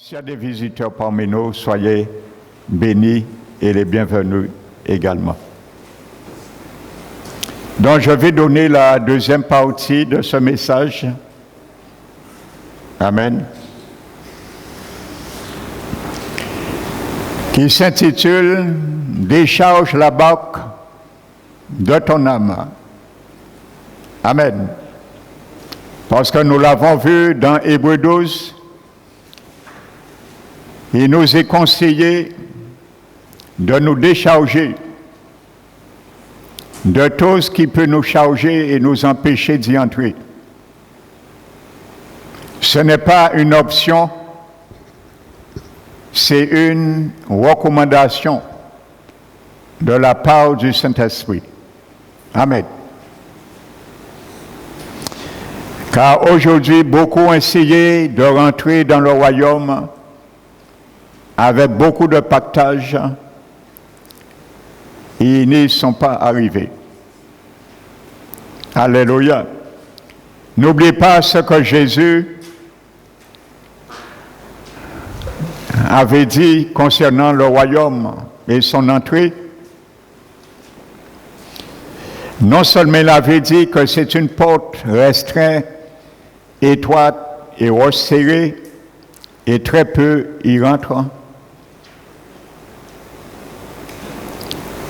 S'il y a des visiteurs parmi nous, soyez bénis et les bienvenus également. Donc je vais donner la deuxième partie de ce message. Amen. Qui s'intitule « Décharge la barque de ton âme ». Amen. Parce que nous l'avons vu dans Hébreux 12, il nous est conseillé de nous décharger de tout ce qui peut nous charger et nous empêcher d'y entrer. Ce n'est pas une option, c'est une recommandation de la part du Saint-Esprit. Amen. Car aujourd'hui, beaucoup ont essayé de rentrer dans le royaume avec beaucoup de pactage, ils n'y sont pas arrivés. Alléluia. N'oubliez pas ce que Jésus avait dit concernant le royaume et son entrée. Non seulement il avait dit que c'est une porte restreinte, étroite et resserrée, et très peu y rentrent.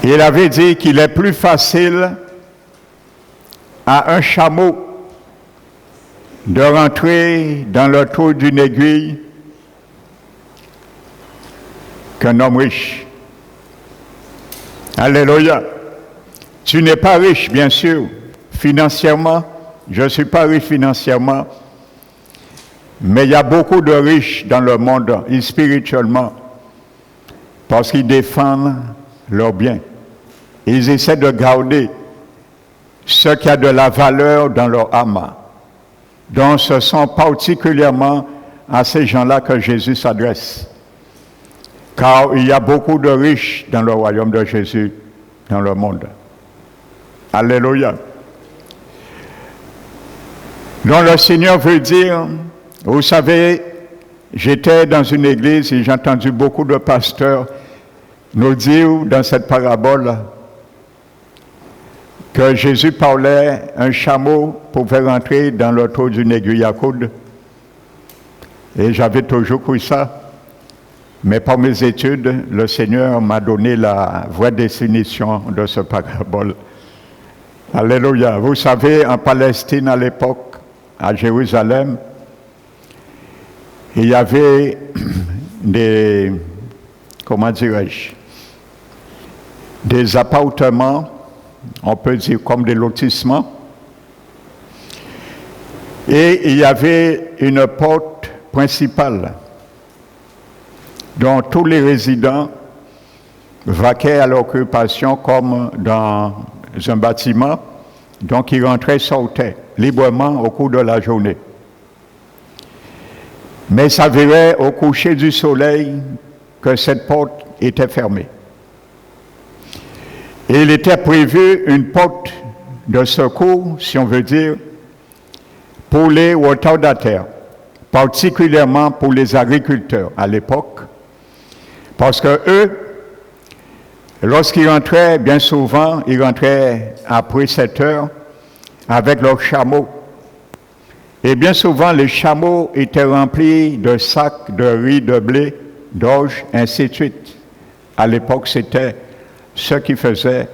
Il avait dit qu'il est plus facile à un chameau de rentrer dans le trou d'une aiguille qu'un homme riche. Alléluia. Tu n'es pas riche, bien sûr, financièrement. Je ne suis pas riche financièrement. Mais il y a beaucoup de riches dans le monde, spirituellement, parce qu'ils défendent leurs biens. Ils essaient de garder ce qui a de la valeur dans leur âme. Donc ce sont particulièrement à ces gens-là que Jésus s'adresse. Car il y a beaucoup de riches dans le royaume de Jésus, dans le monde. Alléluia. Donc le Seigneur veut dire, vous savez, j'étais dans une église et j'ai entendu beaucoup de pasteurs nous dire dans cette parabole que Jésus parlait, un chameau pouvait rentrer dans le trou d'une aiguille à coudre. Et j'avais toujours cru ça. Mais par mes études, le Seigneur m'a donné la vraie définition de ce parabole. Alléluia. Vous savez, en Palestine à l'époque, à Jérusalem, il y avait des, comment dirais-je, des appartements, on peut dire comme des lotissements, et il y avait une porte principale dont tous les résidents vaquaient à l'occupation comme dans un bâtiment, donc ils rentraient et sortaient librement au cours de la journée. Mais il s'avérait au coucher du soleil que cette porte était fermée. Et il était prévu une porte de secours, si on veut dire, pour les retardataires, particulièrement pour les agriculteurs à l'époque, parce que eux, lorsqu'ils rentraient, bien souvent, ils rentraient après 7 heures avec leurs chameaux. Et bien souvent, les chameaux étaient remplis de sacs de riz, de blé, d'orge, ainsi de suite. À l'époque, c'était ce qui faisait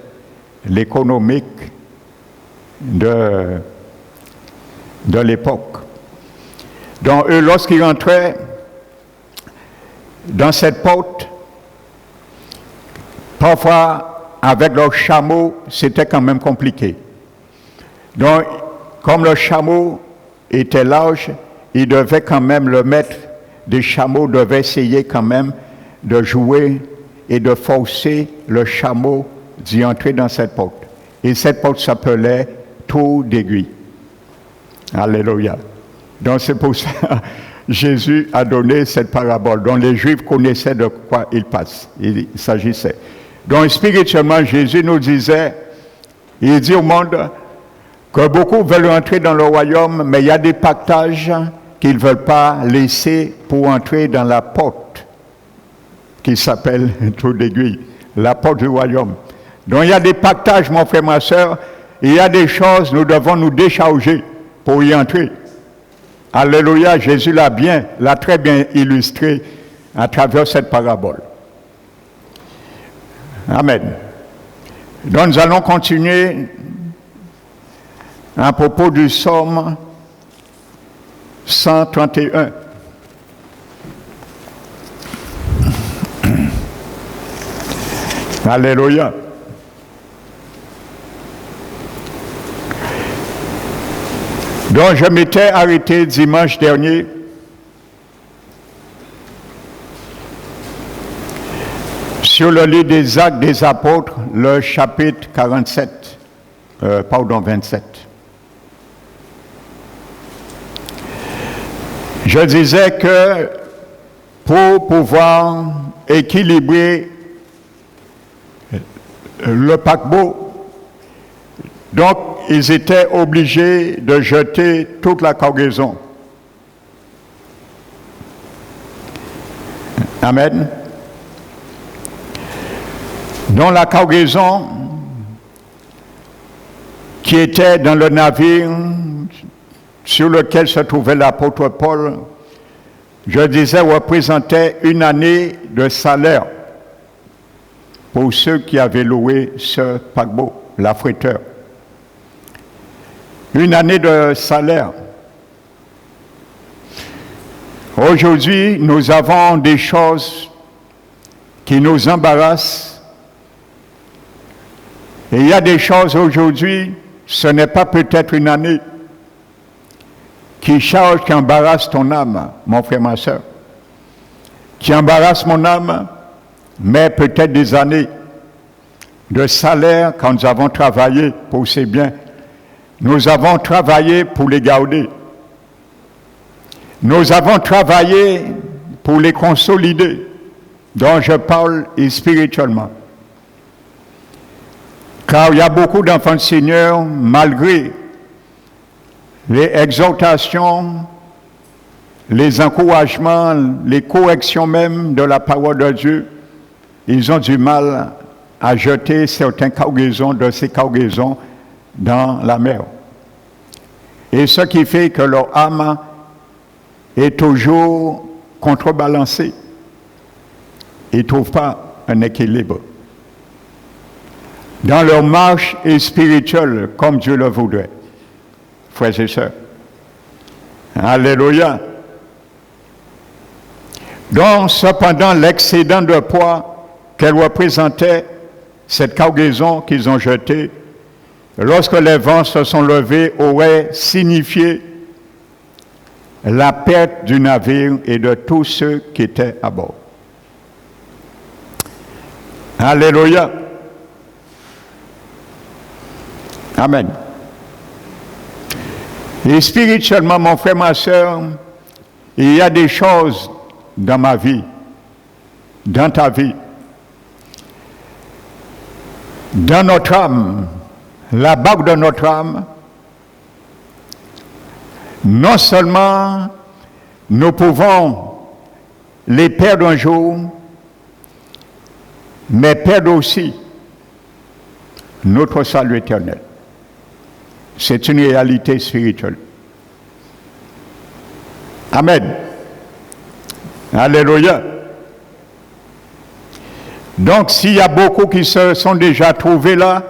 l'économique de l'époque. Donc, eux, lorsqu'ils rentraient dans cette porte, parfois, avec leurs chameaux, c'était quand même compliqué. Donc, comme le chameau était large, ils devaient quand même, le maître des chameaux devait essayer quand même de jouer et de forcer le chameau d'y entrer dans cette porte. Et cette porte s'appelait trou d'aiguille. Alléluia. Donc c'est pour ça que Jésus a donné cette parabole dont les Juifs connaissaient de quoi il s'agissait. Donc spirituellement, Jésus nous disait, il dit au monde que beaucoup veulent entrer dans le royaume, mais il y a des pactages qu'ils ne veulent pas laisser pour entrer dans la porte qui s'appelle Trou d'Aiguille, la porte du royaume. Donc il y a des pactages, mon frère, ma soeur, et il y a des choses, nous devons nous décharger pour y entrer. Alléluia, Jésus l'a très bien illustré à travers cette parabole. Amen. Donc nous allons continuer à propos du psaume 131. Alléluia. Donc je m'étais arrêté dimanche dernier sur le livre des Actes des Apôtres, le chapitre 27. Je disais que pour pouvoir équilibrer le paquebot, donc ils étaient obligés de jeter toute la cargaison. Amen. Dans la cargaison qui était dans le navire sur lequel se trouvait l'apôtre Paul, je disais, représentait une année de salaire pour ceux qui avaient loué ce paquebot, l'affréteur. Une année de salaire. Aujourd'hui, nous avons des choses qui nous embarrassent. Et il y a des choses aujourd'hui, ce n'est pas peut-être une année qui charge, qui embarrasse ton âme, mon frère, ma soeur. Qui embarrasse mon âme, mais peut-être des années de salaire quand nous avons travaillé pour ces biens. Nous avons travaillé pour les garder. Nous avons travaillé pour les consolider, dont je parle spirituellement. Car il y a beaucoup d'enfants du Seigneur, malgré les exhortations, les encouragements, les corrections même de la parole de Dieu, ils ont du mal à jeter certaines cargaisons de ces cargaisons dans la mer. Et ce qui fait que leur âme est toujours contrebalancée. Ils ne trouvent pas un équilibre dans leur marche spirituelle comme Dieu le voudrait. Frères et sœurs. Alléluia. Donc, cependant, l'excédent de poids qu'elle représentait, cette cargaison qu'ils ont jetée, lorsque les vents se sont levés, aurait signifié la perte du navire et de tous ceux qui étaient à bord. Alléluia. Amen. Et spirituellement, mon frère, ma soeur, il y a des choses dans ma vie, dans ta vie, dans notre âme, la barque de notre âme. Non seulement nous pouvons les perdre un jour, mais perdre aussi notre salut éternel. C'est une réalité spirituelle. Amen. Alléluia. Donc, s'il y a beaucoup qui se sont déjà trouvés là,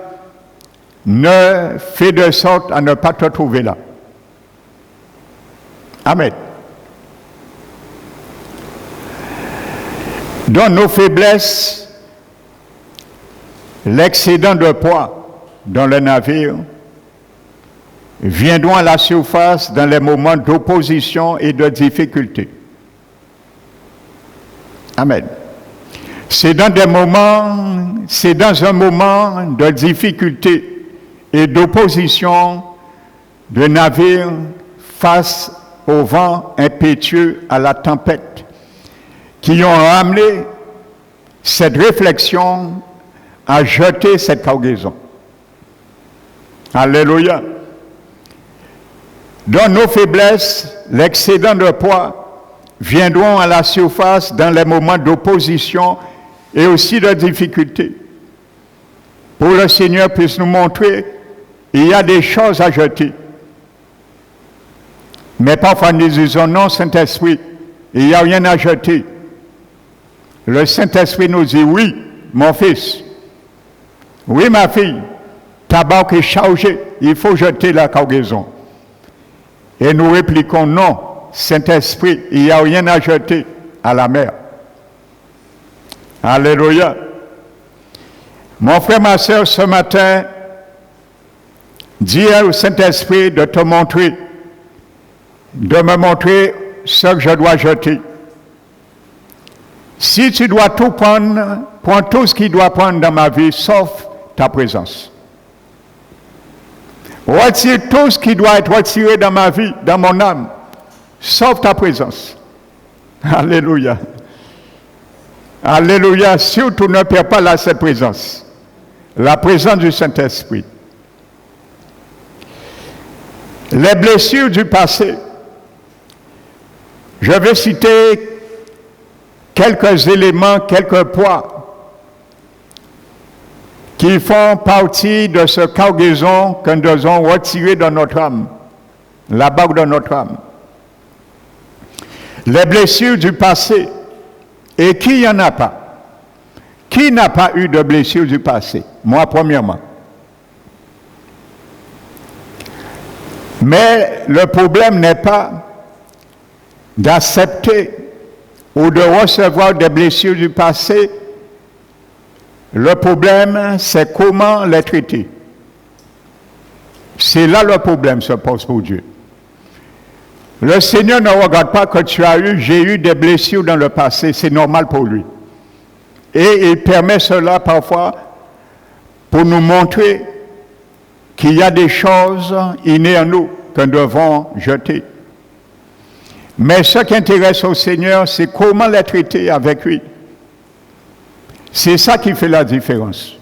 ne fais de sorte à ne pas te trouver là. Amen. Dans nos faiblesses, l'excédent de poids dans le navire viendront à la surface dans les moments d'opposition et de difficulté. Amen. C'est dans un moment de difficulté et d'opposition de navire face au vent impétueux, à la tempête, qui ont amené cette réflexion à jeter cette cargaison. Alléluia. Dans nos faiblesses, l'excédent de poids viendront à la surface dans les moments d'opposition et aussi de difficulté. Pour le Seigneur puisse nous montrer, il y a des choses à jeter. Mais parfois nous disons, non, Saint-Esprit, il n'y a rien à jeter. Le Saint-Esprit nous dit, oui, mon fils, oui, ma fille, ta barque est chargée, il faut jeter la cargaison. Et nous répliquons, non, Saint-Esprit, il n'y a rien à jeter à la mer. Alléluia. Mon frère, ma soeur, ce matin, dis au Saint-Esprit de te montrer, de me montrer ce que je dois jeter. Si tu dois tout prendre, prends tout ce qu'il doit prendre dans ma vie, sauf ta présence. Retire tout ce qui doit être retiré dans ma vie, dans mon âme, sauf ta présence. Alléluia. Alléluia. Surtout ne perds pas là cette présence. La présence du Saint-Esprit. Les blessures du passé. Je vais citer quelques éléments, quelques poids qui font partie de ce cargaison que nous devons retirer de notre âme, la barque de notre âme. Les blessures du passé. Et qui n'y en a pas? Qui n'a pas eu de blessures du passé? Moi, premièrement. Mais le problème n'est pas d'accepter ou de recevoir des blessures du passé. Le problème, c'est comment les traiter. C'est là le problème se pose pour Dieu. Le Seigneur ne regarde pas que j'ai eu des blessures dans le passé, c'est normal pour lui. Et il permet cela parfois pour nous montrer qu'il y a des choses innées en nous que nous devons jeter. Mais ce qui intéresse au Seigneur, c'est comment les traiter avec lui. C'est ça qui fait la différence.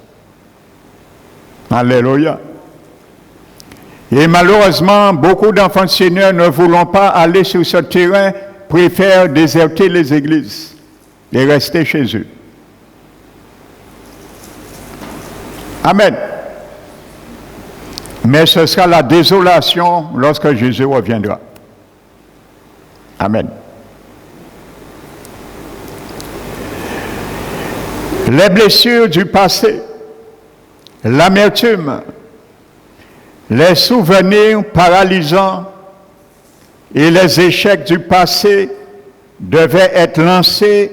Alléluia. Et malheureusement, beaucoup d'enfants du Seigneur ne voulons pas aller sur ce terrain, préfèrent déserter les églises et rester chez eux. Amen. Mais ce sera la désolation lorsque Jésus reviendra. Amen. Les blessures du passé, l'amertume, les souvenirs paralysants et les échecs du passé devaient être lancés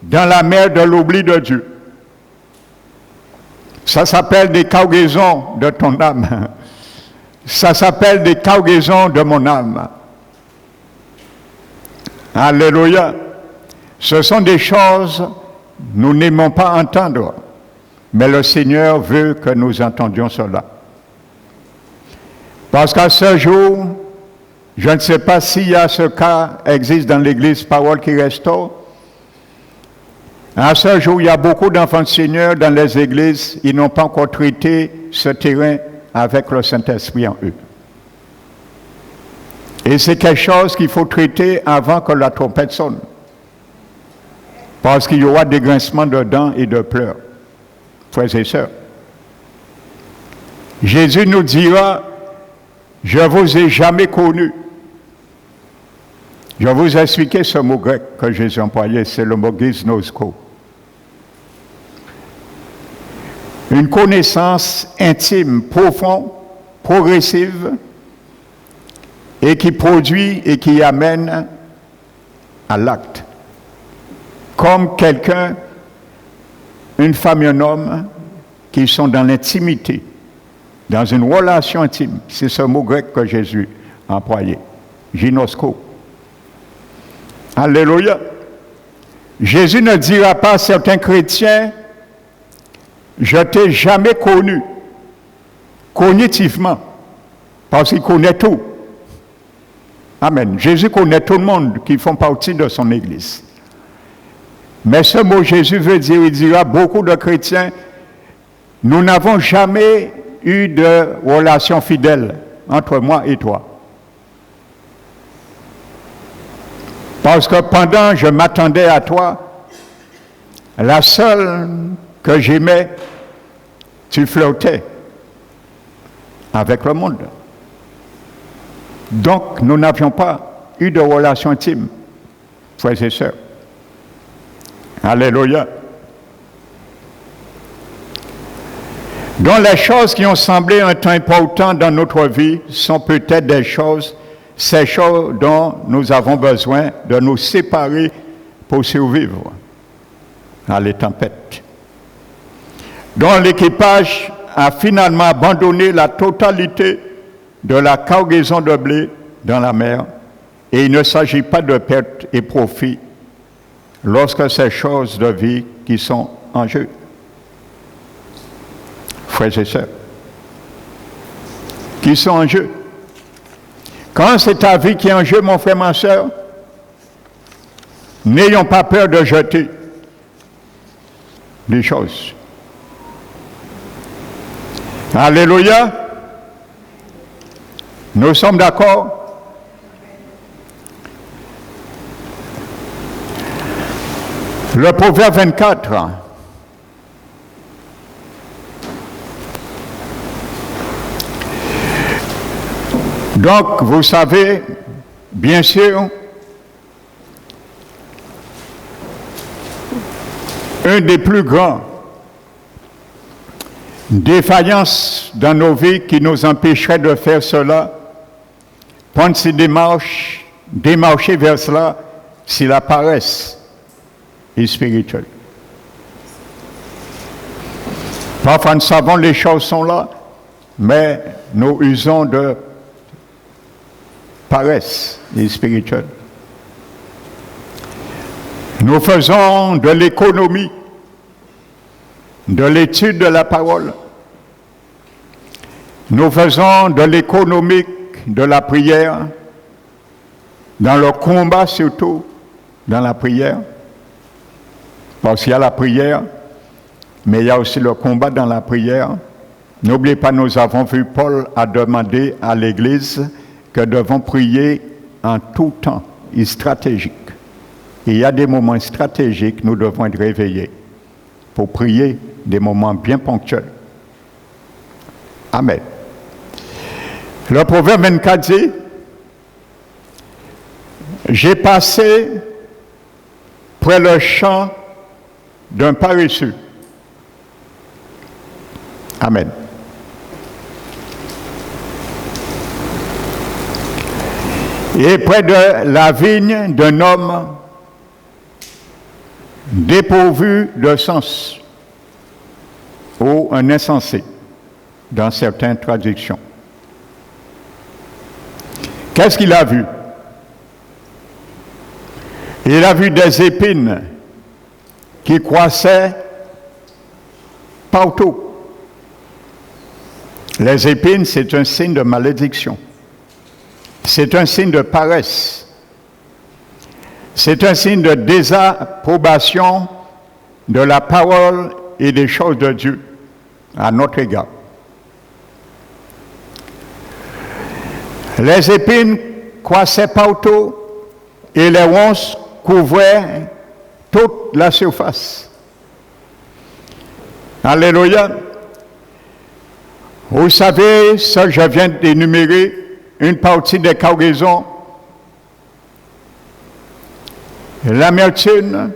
dans la mer de l'oubli de Dieu. Ça s'appelle des cargaisons de ton âme. Ça s'appelle des cargaisons de mon âme. Alléluia. Ce sont des choses que nous n'aimons pas entendre, mais le Seigneur veut que nous entendions cela. Parce qu'à ce jour, je ne sais pas s'il y a ce cas existe dans l'Église Parole qui restaure. À ce jour, il y a beaucoup d'enfants du Seigneur dans les églises, ils n'ont pas encore traité ce terrain avec le Saint-Esprit en eux. Et c'est quelque chose qu'il faut traiter avant que la trompette sonne. Parce qu'il y aura des grincements de dents et de pleurs, frères et sœurs. Jésus nous dira, je ne vous ai jamais connu. Je vais vous expliquer ce mot grec que Jésus employé, c'est le mot giznosko. Une connaissance intime, profonde, progressive, et qui produit et qui amène à l'acte. Comme quelqu'un, une femme et un homme qui sont dans l'intimité, dans une relation intime. C'est ce mot grec que Jésus a employé, ginosko. Alléluia. Jésus ne dira pas à certains chrétiens, je ne t'ai jamais connu, cognitivement, parce qu'il connaît tout. Amen. Jésus connaît tout le monde qui font partie de son Église. Mais ce mot Jésus veut dire, il dira beaucoup de chrétiens, nous n'avons jamais eu de relation fidèle entre moi et toi. Parce que pendant que je m'attendais à toi, la seule que j'aimais, tu flottais avec le monde. Donc, nous n'avions pas eu de relation intime, frères et sœurs. Alléluia. Donc, les choses qui ont semblé un temps important dans notre vie sont peut-être ces choses dont nous avons besoin de nous séparer pour survivre à les tempêtes. Donc, l'équipage a finalement abandonné la totalité de la cargaison de blé dans la mer, et il ne s'agit pas de perte et profit lorsque ces choses de vie qui sont en jeu. Frères et sœurs, qui sont en jeu. Quand c'est ta vie qui est en jeu, mon frère, ma sœur, n'ayons pas peur de jeter des choses. Alléluia. Nous sommes d'accord? Le Proverbe 24. Donc, vous savez, bien sûr, un des plus grands défaillances dans nos vies qui nous empêcherait de faire cela, prendre ces démarches, démarcher vers cela, c'est la paresse spirituelle. Parfois, nous savons que les choses sont là, mais nous usons de paresse spirituelle. Nous faisons de l'économie, de l'étude de la parole. Nous faisons de l'économique, de la prière, dans le combat surtout, dans la prière. Parce qu'il y a la prière, mais il y a aussi le combat dans la prière. N'oubliez pas, nous avons vu Paul a demandé à l'Église que devons prier en tout temps et stratégique. Et il y a des moments stratégiques, nous devons être réveillés pour prier des moments bien ponctuels. Amen. Le Proverbe 24 dit, j'ai passé près le champ d'un paresseux. Amen. Et près de la vigne d'un homme dépourvu de sens, ou un insensé, dans certaines traductions. Qu'est-ce qu'il a vu? Il a vu des épines qui croissaient partout. Les épines, c'est un signe de malédiction. C'est un signe de paresse. C'est un signe de désapprobation de la parole et des choses de Dieu à notre égard. Les épines croissaient partout et les ronces couvraient toute la surface. Alléluia. Vous savez, ça que je viens d'énumérer, une partie des cargaisons, l'amertume,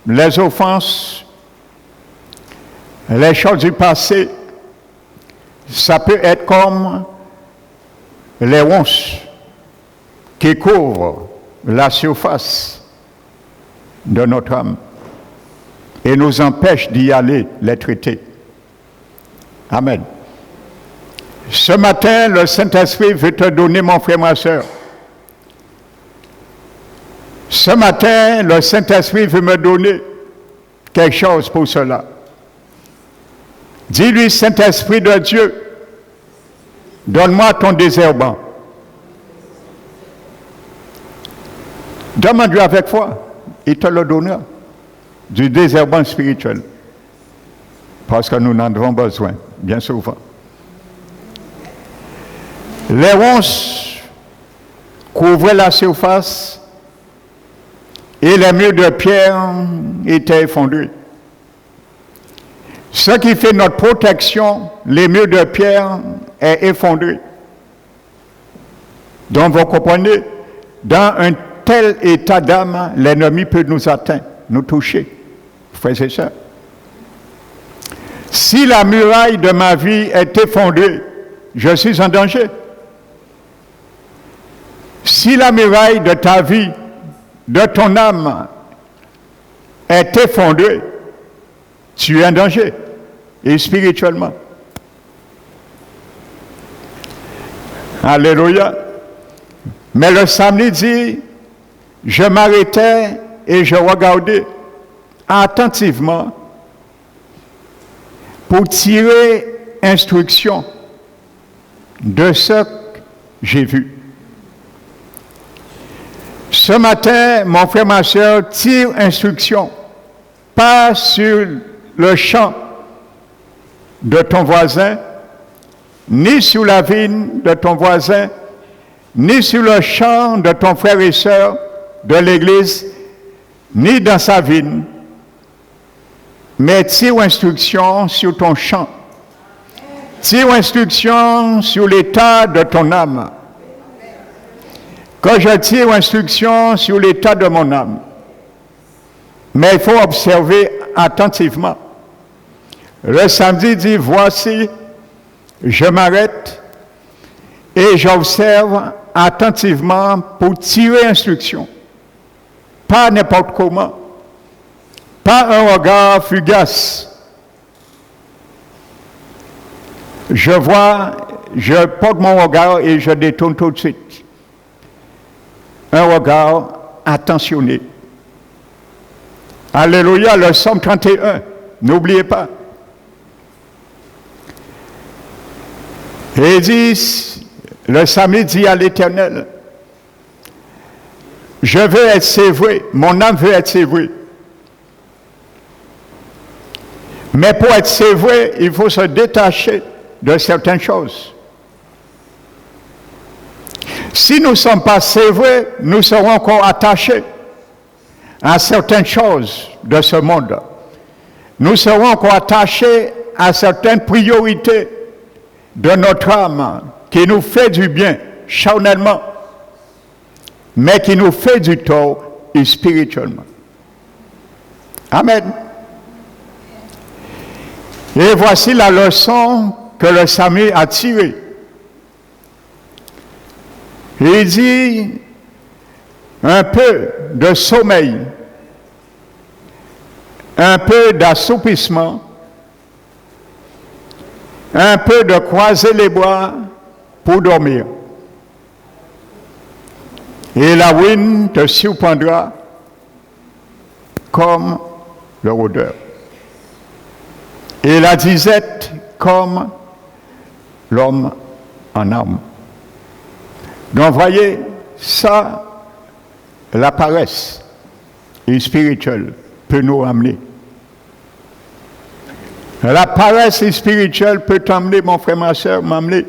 les offenses, les choses du passé, ça peut être comme les ronces qui couvrent la surface de notre âme et nous empêchent d'y aller, les traiter. Amen. Ce matin, le Saint-Esprit veut te donner, mon frère, ma soeur. Ce matin, le Saint-Esprit veut me donner quelque chose pour cela. Dis-lui, Saint-Esprit de Dieu, donne-moi ton désherbant. Demande-lui avec foi, il te le donnera. Du désherbant spirituel. Parce que nous en avons besoin, bien souvent. Les ronces couvraient la surface et les murs de pierre étaient effondrés. Ce qui fait notre protection, les murs de pierre est effondré. Donc vous comprenez, dans un tel état d'âme, l'ennemi peut nous atteindre, nous toucher. Frères et sœurs. Si la muraille de ma vie est effondrée, je suis en danger. Si la muraille de ta vie, de ton âme, est effondrée, tu es en danger, et spirituellement. Alléluia. Mais le samedi dit, je m'arrêtais et je regardais attentivement pour tirer instruction de ce que j'ai vu. Ce matin, mon frère, ma soeur, tire instruction, pas sur le champ de ton voisin, ni sur la vigne de ton voisin, ni sur le champ de ton frère et sœur de l'église, ni dans sa vigne, mais tire instruction sur ton champ. Tire instruction sur l'état de ton âme. Quand je tire instruction sur l'état de mon âme, mais il faut observer attentivement. Le samedi dit, voici, je m'arrête et j'observe attentivement pour tirer instruction. Pas n'importe comment. Pas un regard fugace. Je vois, je porte mon regard et je détourne tout de suite. Un regard attentionné. Alléluia, le psaume 31, n'oubliez pas. Et il dit, le samedi dit à l'Éternel, je veux être sévré, mon âme veut être sévrée. Mais pour être sévré, il faut se détacher de certaines choses. Si nous ne sommes pas sévrés, nous serons encore attachés à certaines choses de ce monde. Nous serons encore attachés à certaines priorités de notre âme qui nous fait du bien charnellement, mais qui nous fait du tort spirituellement. Amen. Et voici la leçon que le Samuel a tirée. Il dit un peu de sommeil, un peu d'assoupissement, un peu de croiser les bras pour dormir. Et la ruine te surprendra comme le rôdeur. Et la disette comme l'homme en arme. Donc voyez, ça, la paresse spirituelle peut nous ramener. La paresse spirituelle peut t'amener, mon frère, ma soeur, m'amener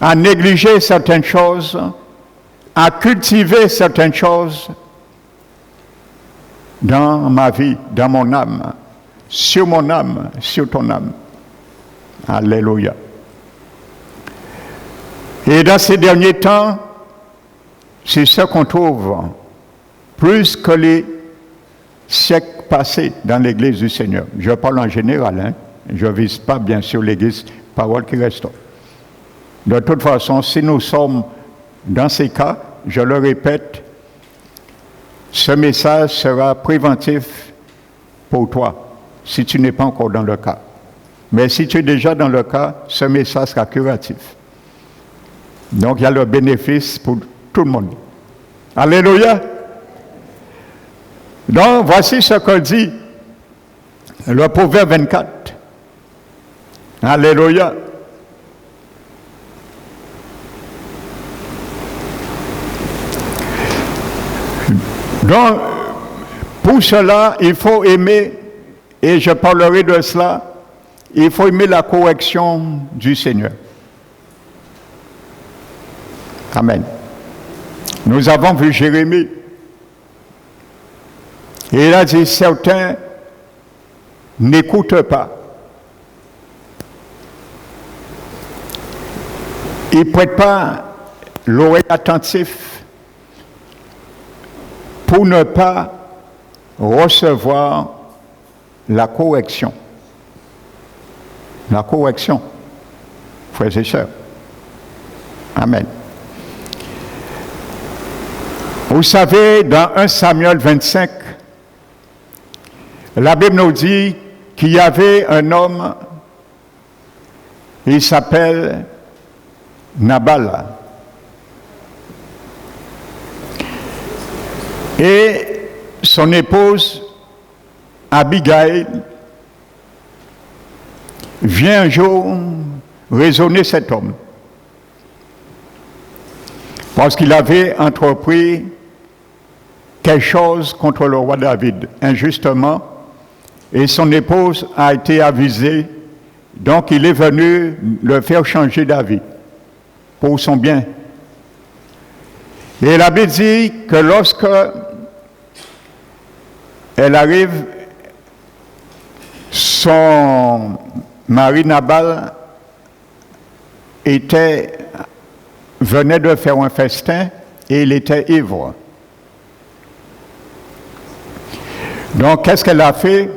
à négliger certaines choses, à cultiver certaines choses dans ma vie, dans mon âme, sur ton âme. Alléluia. Et dans ces derniers temps, c'est ce qu'on trouve plus que les siècles passés dans l'Église du Seigneur. Je parle en général, je ne vise pas bien sûr l'Église, parole qui reste. De toute façon, si nous sommes dans ces cas, je le répète, ce message sera préventif pour toi, si tu n'es pas encore dans le cas. Mais si tu es déjà dans le cas, ce message sera curatif. Donc il y a le bénéfice pour tout le monde. Alléluia. Donc voici ce que dit le Proverbe 24. Alléluia. Donc, pour cela, il faut aimer, et je parlerai de cela, il faut aimer la correction du Seigneur. Amen. Nous avons vu Jérémie. Et il a dit, certains n'écoutent pas. Ils ne prêtent pas l'oreille attentive pour ne pas recevoir la correction. La correction, frères et sœurs. Amen. Vous savez, dans 1 Samuel 25, la Bible nous dit qu'il y avait un homme, il s'appelle Nabal. Et son épouse, Abigail, vient un jour raisonner cet homme. Parce qu'il avait entrepris quelque chose contre le roi David, injustement, et son épouse a été avisée, donc il est venu le faire changer d'avis pour son bien. Et la Bible dit que lorsque elle arrive, son mari Nabal venait de faire un festin et il était ivre. Donc, qu'est-ce qu'elle a fait?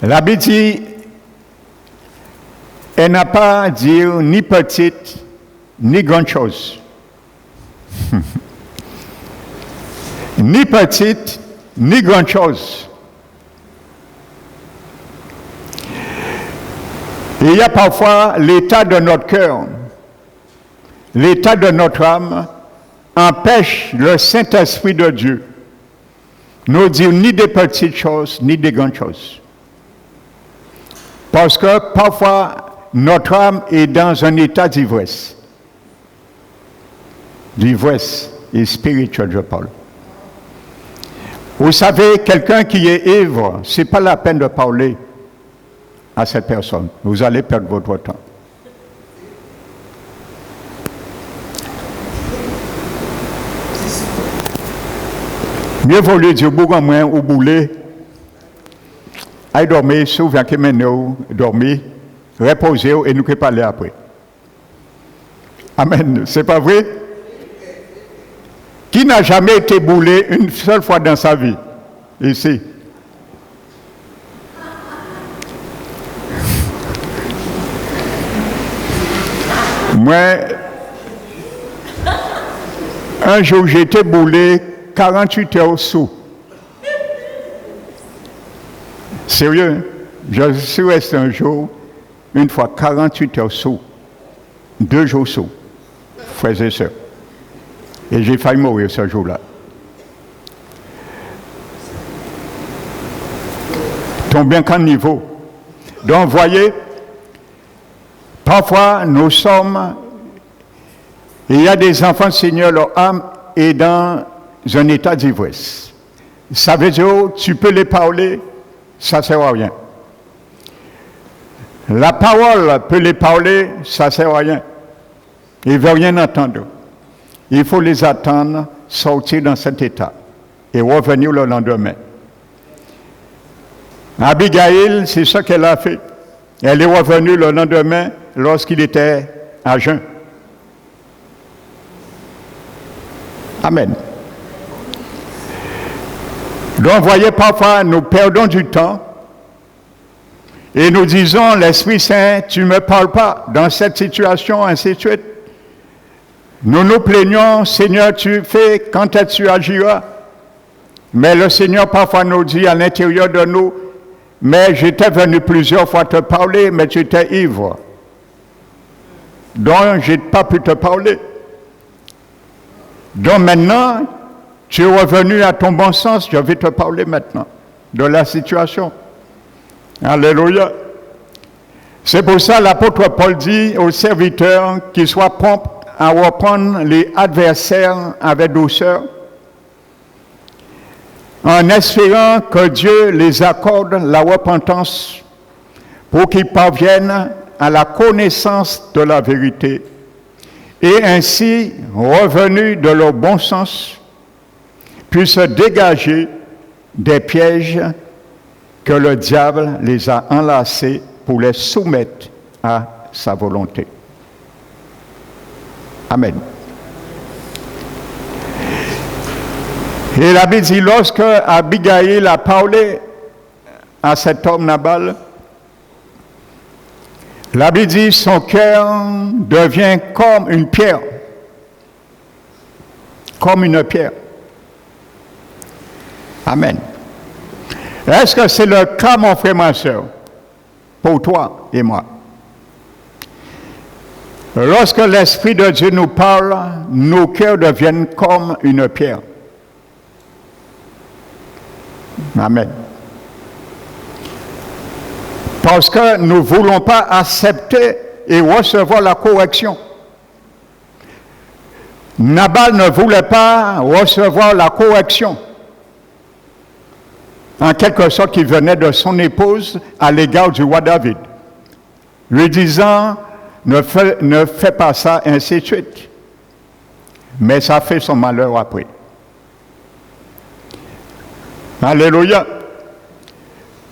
La Bible dit, elle n'a pas dit ni petite, ni grande chose. Ni petite, ni grande chose. Et il y a parfois l'état de notre cœur, l'état de notre âme empêche le Saint-Esprit de Dieu nous dire ni des petites choses, ni des grandes choses. Parce que parfois, notre âme est dans un état d'ivresse. D'ivresse et spirituelle, je parle. Vous savez, quelqu'un qui est ivre, ce n'est pas la peine de parler à cette personne. Vous allez perdre votre temps. Mieux vaut lui dire, beaucoup moins ou bouler, allez dormir, souvent que maintenant, dormir, reposer et nous parler après. Amen. C'est pas vrai? Qui n'a jamais été boulé une seule fois dans sa vie? Ici. Moi, un jour, j'ai été boulé 48 heures sous. Sérieux, je suis resté un jour, une fois 48 heures sous. 2 jours sous, frères et sœurs. Et j'ai failli mourir ce jour-là. Combien qu'un niveau. Donc, voyez, parfois, nous sommes, il y a des enfants, Seigneur, leur âme est dans un état d'ivresse. Ça veut dire, tu peux les parler, ça ne sert à rien. La parole peut les parler, ça ne sert à rien. Ils ne veulent rien entendre. Il faut les attendre, sortir dans cet état et revenir le lendemain. Abigail, c'est ce qu'elle a fait. Elle est revenue le lendemain lorsqu'il était à jeun. Amen. Donc, voyez, parfois, nous perdons du temps et nous disons, l'Esprit Saint, tu ne me parles pas dans cette situation, ainsi de suite. Nous nous plaignons, Seigneur, tu fais, quand est-ce que tu agiras? Mais le Seigneur parfois nous dit à l'intérieur de nous, mais j'étais venu plusieurs fois te parler, mais tu étais ivre. Donc, je n'ai pas pu te parler. Donc maintenant, tu es revenu à ton bon sens, je vais te parler maintenant de la situation. Alléluia. C'est pour ça l'apôtre Paul dit aux serviteurs qu'ils soient prompts à reprendre les adversaires avec douceur, en espérant que Dieu les accorde la repentance pour qu'ils parviennent à la connaissance de la vérité et ainsi, revenus de leur bon sens, puissent dégager des pièges que le diable les a enlacés pour les soumettre à sa volonté. Amen. Et la Bible dit, lorsque Abigail a parlé à cet homme Nabal, la Bible dit, son cœur devient comme une pierre. Comme une pierre. Amen. Est-ce que c'est le cas, mon frère, ma soeur, pour toi et moi? Lorsque l'Esprit de Dieu nous parle, nos cœurs deviennent comme une pierre. Amen. Parce que nous ne voulons pas accepter et recevoir la correction. Nabal ne voulait pas recevoir la correction. En quelque sorte, qui venait de son épouse à l'égard du roi David, lui disant, ne fais pas ça, ainsi de suite. Mais ça fait son malheur après. Alléluia.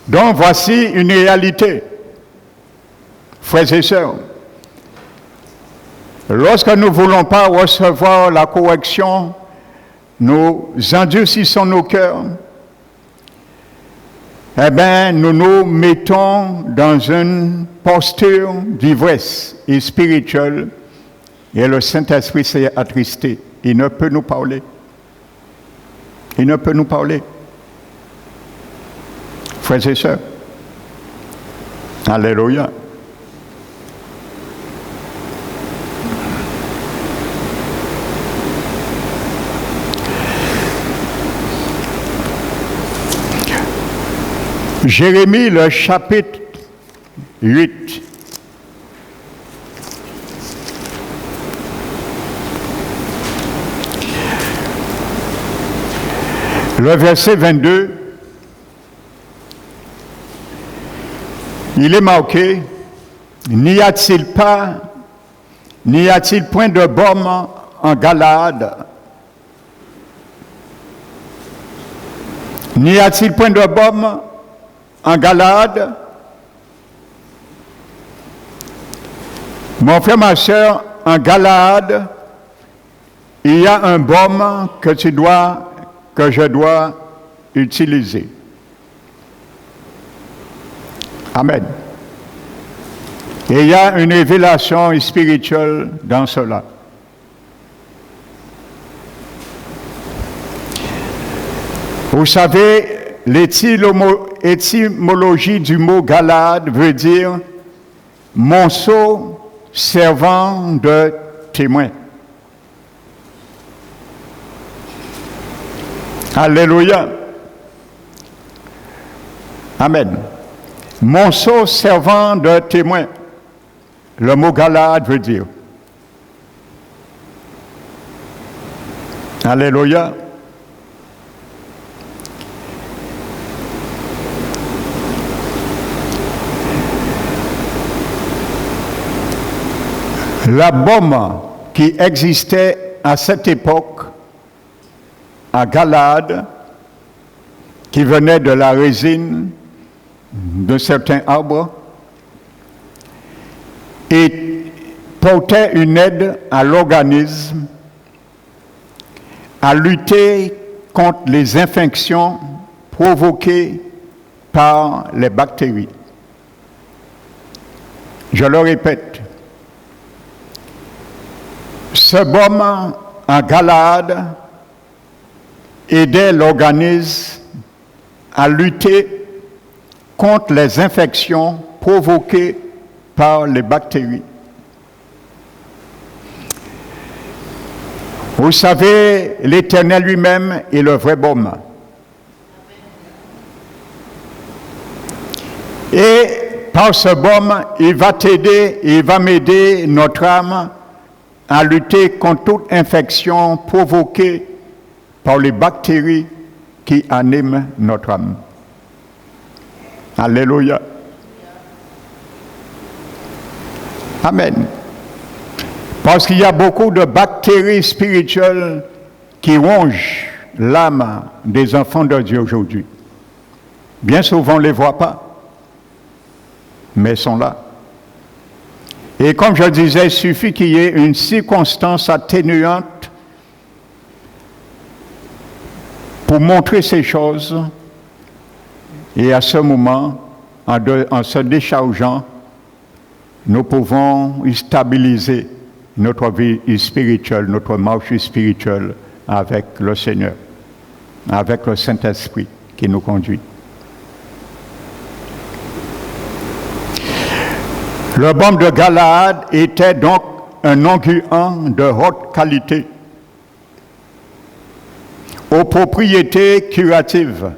Donc voici une réalité, frères et sœurs. Lorsque nous ne voulons pas recevoir la correction, nous endurcissons nos cœurs, eh bien, nous nous mettons dans une posture d'ivresse et spirituelle, et le Saint-Esprit s'est attristé. Il ne peut nous parler. Il ne peut nous parler. Frères et sœurs, alléluia. Jérémie, le chapitre 8. Le verset 22, il est marqué, n'y a-t-il point de baume en Galade? N'y a-t-il point de baume en Galade? Mon frère, ma soeur, en Galade, il y a un baume que je dois utiliser. Amen. Et il y a une révélation spirituelle dans cela. Vous savez, l'étymologie du mot Galade veut dire monceau servant de témoin. Alléluia. Amen. Monceau servant de témoin. Le mot Galade veut dire. Alléluia. La baume qui existait à cette époque à Galade, qui venait de la résine de certains arbres, et portait une aide à l'organisme à lutter contre les infections provoquées par les bactéries. Je le répète, ce baume en Galade aidait l'organisme à lutter contre les infections provoquées par les bactéries. Vous savez, l'Éternel lui-même est le vrai baume. Et par ce baume, il va t'aider, il va m'aider, notre âme, à lutter contre toute infection provoquée par les bactéries qui animent notre âme. Alléluia. Amen. Parce qu'il y a beaucoup de bactéries spirituelles qui rongent l'âme des enfants de Dieu aujourd'hui. Bien souvent, on ne les voit pas, mais ils sont là. Et comme je disais, il suffit qu'il y ait une circonstance atténuante pour montrer ces choses. Et à ce moment, en se déchargeant, nous pouvons stabiliser notre vie spirituelle, notre marche spirituelle avec le Seigneur, avec le Saint-Esprit qui nous conduit. Le baume de Galaad était donc un onguent de haute qualité, aux propriétés curatives.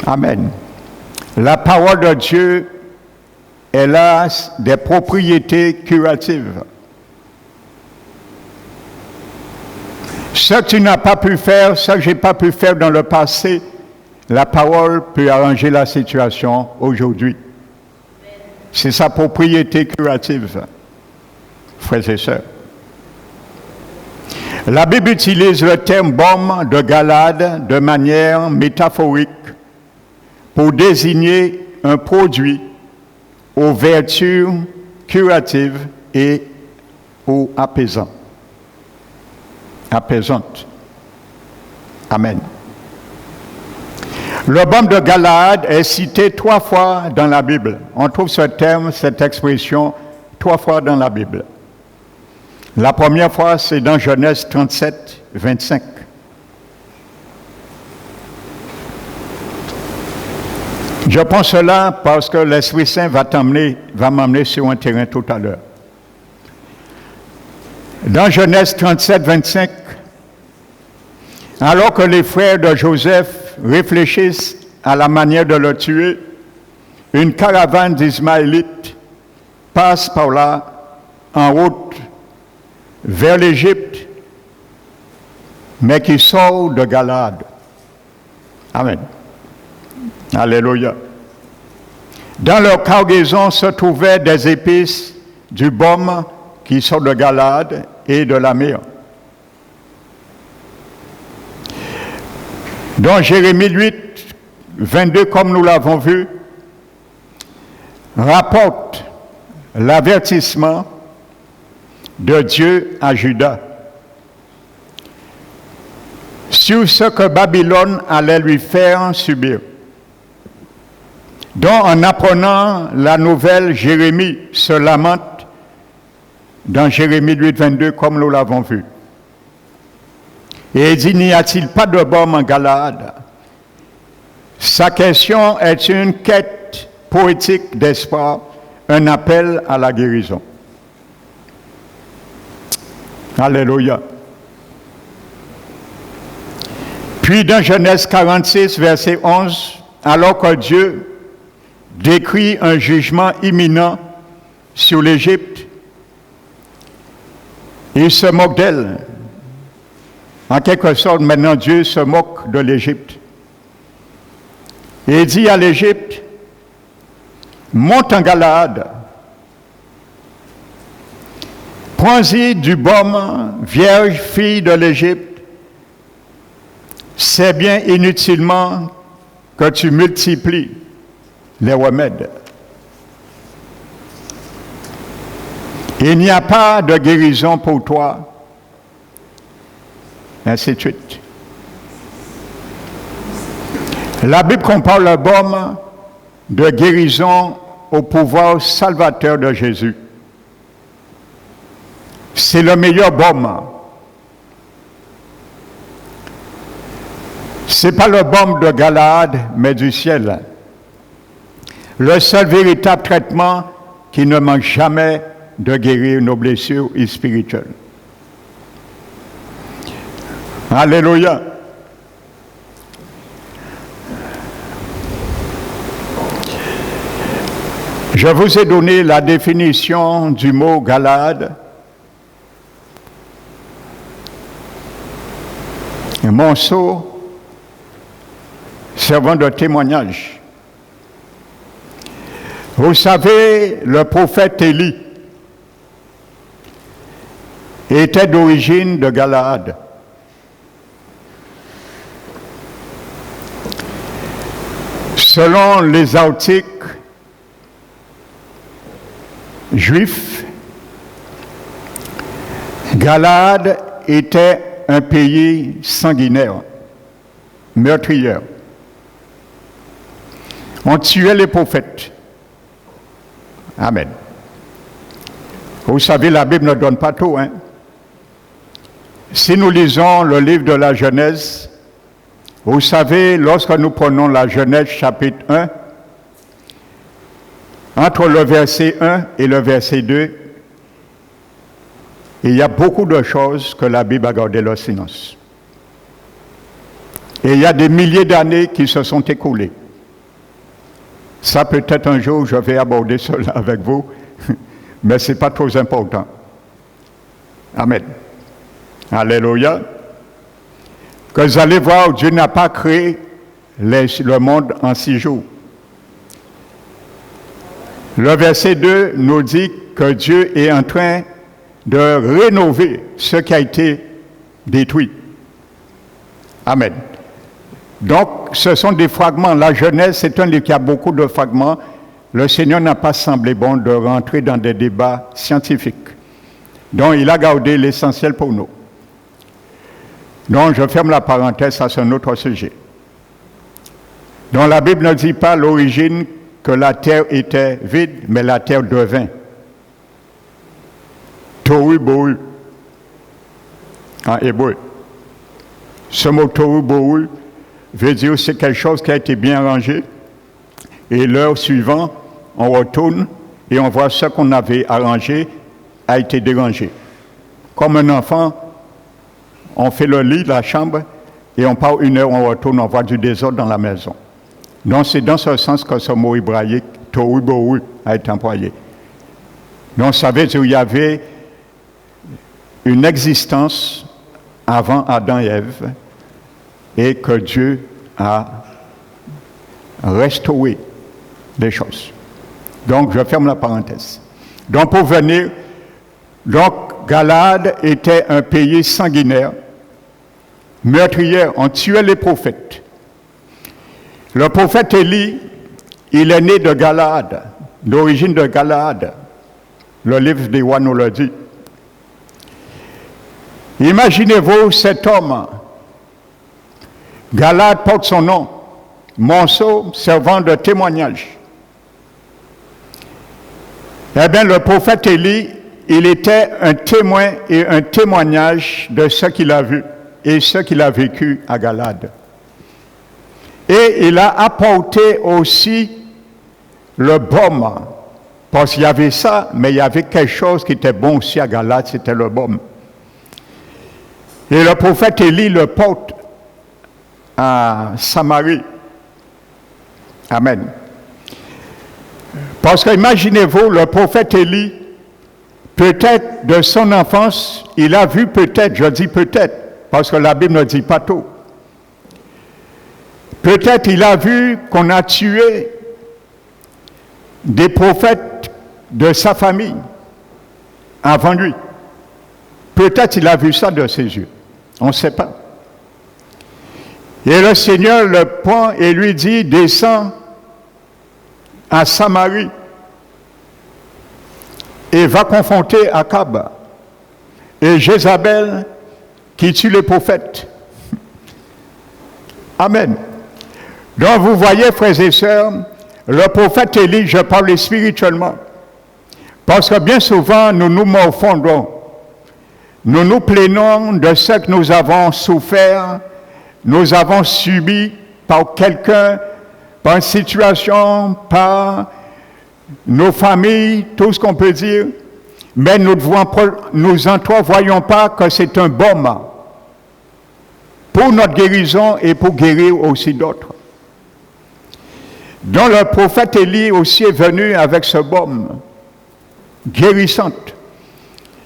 Amen. La parole de Dieu, elle a des propriétés curatives. Ce que tu n'as pas pu faire, ce que je n'ai pas pu faire dans le passé, la parole peut arranger la situation aujourd'hui. C'est sa propriété curative, frères et sœurs. La Bible utilise le terme baume de Galaad de manière métaphorique pour désigner un produit aux vertus curatives et ou apaisantes. Amen. Le baume de Galaad est cité 3 fois dans la Bible. On trouve ce terme, cette expression, 3 fois dans la Bible. La première fois, c'est dans Genèse 37, 25. Je pense cela parce que l'Esprit Saint va m'emmener sur un terrain tout à l'heure. Dans Genèse 37, 25, alors que les frères de Joseph réfléchissent à la manière de le tuer, une caravane d'Ismaélites passe par là en route vers l'Égypte, mais qui sort de Galaad. Amen. Alléluia. Dans leur cargaison se trouvaient des épices du baume qui sont de Galaad et de la mer. Dans Jérémie 8, 22, comme nous l'avons vu, rapporte l'avertissement de Dieu à Juda sur ce que Babylone allait lui faire subir. Donc, en apprenant la nouvelle, Jérémie se lamente dans Jérémie 8, 22, comme nous l'avons vu. Et il dit, n'y a-t-il pas de baume en Galaad? Sa question est une quête poétique d'espoir, un appel à la guérison. Alléluia. Puis dans Genèse 46, verset 11, alors que Dieu décrit un jugement imminent sur l'Égypte, il se moque d'elle. En quelque sorte, maintenant, Dieu se moque de l'Égypte. Et il dit à l'Égypte, monte en Galaad, prends-y du baume, vierge fille de l'Égypte, c'est bien inutilement que tu multiplies les remèdes. Il n'y a pas de guérison pour toi, ainsi de suite. La Bible compare le baume de guérison au pouvoir salvateur de Jésus. C'est le meilleur baume. Ce n'est pas le baume de Galaad, mais du ciel. Le seul véritable traitement qui ne manque jamais de guérir nos blessures spirituelles. Alléluia. Je vous ai donné la définition du mot Galaad. Un monceau servant de témoignage. Vous savez, le prophète Élie était d'origine de Galaad. selon les articles juifs, Galade était un pays sanguinaire, meurtrier. On tuait les prophètes. Amen. Vous savez, la Bible ne donne pas tout, hein. Si nous lisons le livre de la Genèse, vous savez, lorsque nous prenons la Genèse chapitre 1, entre le verset 1 et le verset 2, il y a beaucoup de choses que la Bible a gardé le silence. Et il y a des milliers d'années qui se sont écoulées. Ça, peut-être un jour, je vais aborder cela avec vous, mais ce n'est pas trop important. Amen. Alléluia. Que vous allez voir, Dieu n'a pas créé le monde en 6 jours. Le verset 2 nous dit que Dieu est en train de rénover ce qui a été détruit. Amen. Donc, ce sont des fragments. La Genèse, c'est un livre qui a beaucoup de fragments. Le Seigneur n'a pas semblé bon de rentrer dans des débats scientifiques. Donc, il a gardé l'essentiel pour nous. Donc, je ferme la parenthèse, ça c'est un autre sujet. Donc, la Bible ne dit pas à l'origine que la terre était vide, mais la terre devint. Tohu bohu, en hébreu. Ce mot tohu bohu veut dire que c'est quelque chose qui a été bien rangé. Et l'heure suivante, on retourne et on voit ce qu'on avait arrangé a été dérangé. Comme un enfant, on fait le lit, la chambre, et on part 1 heure, on retourne, on voit du désordre dans la maison. Donc c'est dans ce sens que ce mot hébraïque, tohu bohu, a été employé. Donc ça veut dire qu'il y avait une existence avant Adam et Ève, et que Dieu a restauré les choses. Donc, je ferme la parenthèse. Donc, pour venir, Galade était un pays sanguinaire, meurtrier, on tuait les prophètes. Le prophète Élie, il est né de Galade, d'origine de Galade. Le livre des rois nous le dit. Imaginez-vous cet homme. Galade porte son nom, monceau servant de témoignage. Eh bien, le prophète Élie, il était un témoin et un témoignage de ce qu'il a vu et ce qu'il a vécu à Galade. Et il a apporté aussi le baume, parce qu'il y avait ça, mais il y avait quelque chose qui était bon aussi à Galade, c'était le baume. Et le prophète Élie le porte à Samarie. Amen. Parce que imaginez-vous, le prophète Élie, peut-être de son enfance, il a vu peut-être, je dis peut-être, parce que la Bible ne dit pas tout. Peut-être il a vu qu'on a tué des prophètes de sa famille avant lui. Peut-être il a vu ça de ses yeux. On ne sait pas. Et le Seigneur le prend et lui dit, descends à Samarie et va confronter Akab et Jézabel qui tue les prophètes. Amen. Donc vous voyez, frères et sœurs, le prophète Élie, je parle spirituellement, parce que bien souvent nous nous morfondons, nous nous plaignons de ce que nous avons souffert, nous avons subi par quelqu'un, par une situation, par nos familles, tout ce qu'on peut dire, mais nous n'entrevoyons pas que c'est un baume pour notre guérison et pour guérir aussi d'autres. Donc le prophète Élie aussi est venu avec ce baume guérissante.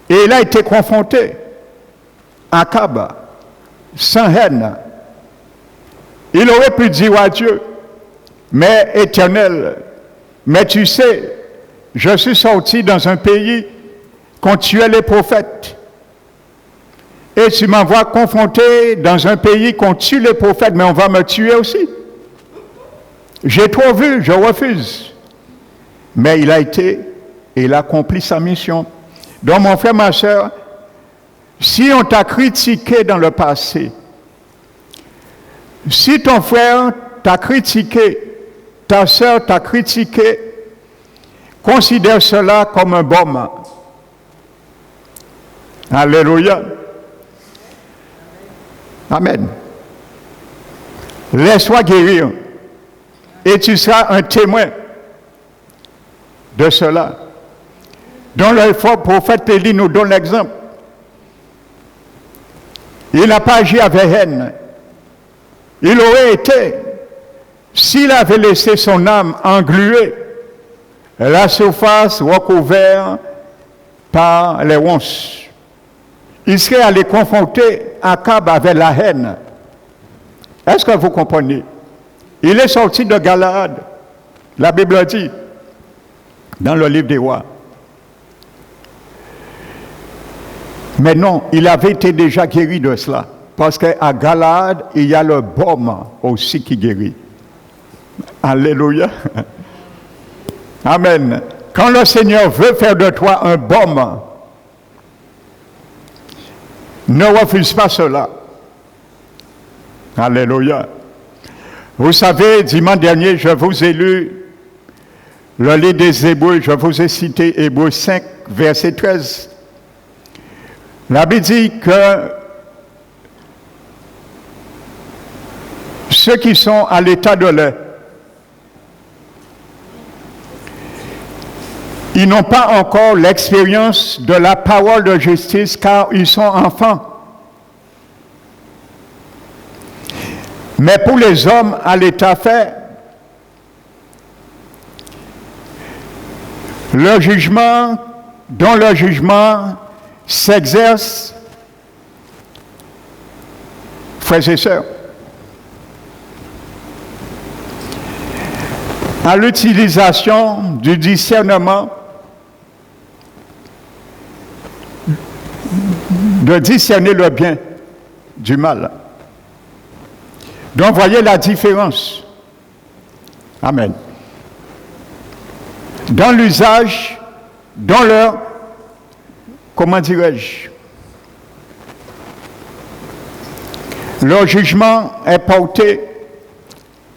Et il a été confronté à Akab, sans haine. Il aurait pu dire à Dieu, mais Éternel, mais tu sais, je suis sorti dans un pays qu'on tuait les prophètes. Et tu m'envoies confronté dans un pays qu'on tue les prophètes, mais on va me tuer aussi. J'ai trop vu, je refuse. Mais il a accompli sa mission. Donc mon frère, ma soeur, si on t'a critiqué dans le passé, si ton frère t'a critiqué, ta soeur t'a critiqué, considère cela comme un baume. Alléluia. Amen. Laisse-toi guérir et tu seras un témoin de cela. Donc le prophète Élie nous donne l'exemple. Il n'a pas agi avec haine. Il aurait été, s'il avait laissé son âme engluée, la surface recouverte par les ronces. Il serait allé confronter Akab avec la haine. Est-ce que vous comprenez? Il est sorti de Galaad. La Bible dit, dans le livre des rois. Mais non, il avait été déjà guéri de cela. Parce qu'à Galaad, il y a le baume aussi qui guérit. Alléluia. Amen. Quand le Seigneur veut faire de toi un baume, ne refuse pas cela. Alléluia. Vous savez, dimanche dernier, je vous ai lu le livre des Hébreux, je vous ai cité Hébreux 5, verset 13. La Bible dit que ceux qui sont à l'état de lait, ils n'ont pas encore l'expérience de la parole de justice car ils sont enfants. Mais pour les hommes à l'état fait, le jugement, dont le jugement s'exerce, frères et sœurs, à l'utilisation du discernement, de discerner le bien du mal. Donc, voyez la différence. Amen. Dans l'usage, dans leur, comment dirais-je, leur jugement est porté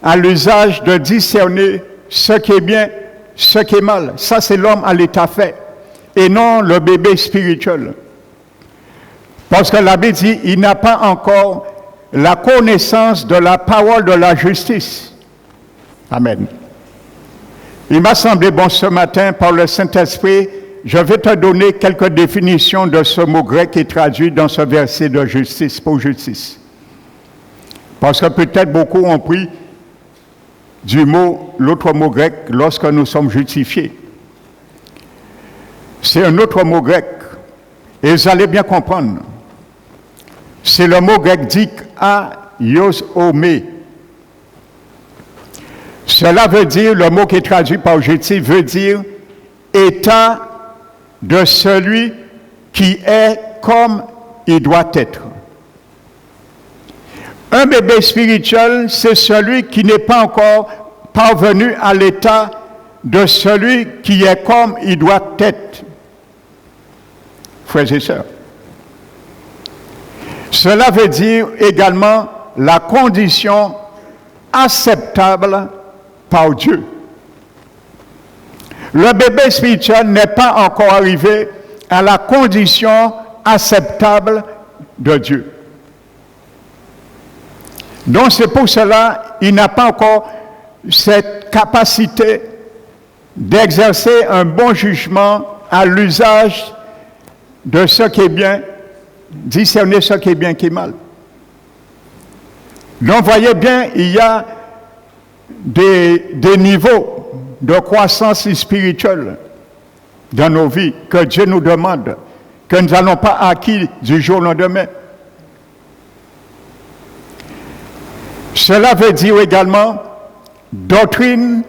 à l'usage de discerner ce qui est bien, ce qui est mal. Ça, c'est l'homme à l'état fait, et non le bébé spirituel. Parce que la Bible dit, il n'a pas encore la connaissance de la parole de la justice. Amen. Il m'a semblé bon ce matin, par le Saint-Esprit, je vais te donner quelques définitions de ce mot grec qui est traduit dans ce verset de justice, pour justice. Parce que peut-être beaucoup ont pris l'autre mot grec, lorsque nous sommes justifiés. C'est un autre mot grec. Et vous allez bien comprendre. C'est le mot grec dit aiosomé. Cela veut dire, le mot qui est traduit par justice veut dire état de celui qui est comme il doit être. Un bébé spirituel, c'est celui qui n'est pas encore parvenu à l'état de celui qui est comme il doit être. Frères et sœurs. Cela veut dire également la condition acceptable par Dieu. Le bébé spirituel n'est pas encore arrivé à la condition acceptable de Dieu. Donc c'est pour cela qu'il n'a pas encore cette capacité d'exercer un bon jugement à l'usage de ce qui est bien, discerner ce qui est bien, qui est mal. Donc voyez bien, il y a des niveaux de croissance spirituelle dans nos vies que Dieu nous demande, que nous n'allons pas acquis du jour au lendemain. Cela veut dire également doctrine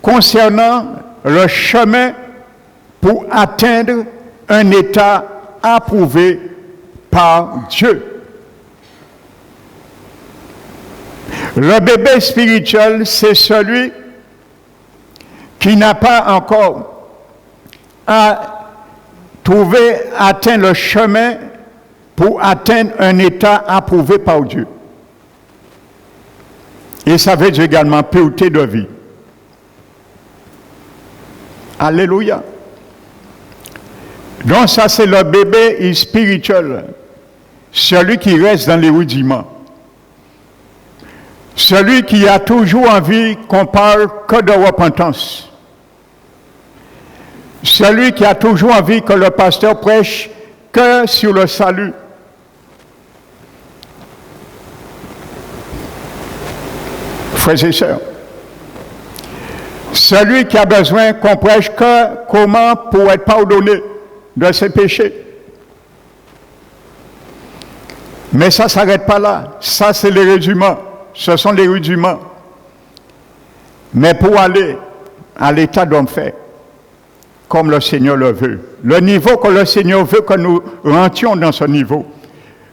concernant le chemin pour atteindre un état approuvé par Dieu. Le bébé spirituel, c'est celui qui n'a pas encore atteint le chemin pour atteindre un état approuvé par Dieu. Et ça veut dire également pureté de vie. Alléluia. Donc ça, c'est le bébé spirituel. Celui qui reste dans les rudiments. Celui qui a toujours envie qu'on parle que de repentance. Celui qui a toujours envie que le pasteur prêche que sur le salut. Frères et sœurs, celui qui a besoin qu'on prêche que comment pour être pardonné de ses péchés. Mais ça ne s'arrête pas là. Ça, c'est les rudiments. Ce sont les rudiments. Mais pour aller à l'état d'homme fait, comme le Seigneur le veut, le niveau que le Seigneur veut que nous rentrions dans ce niveau.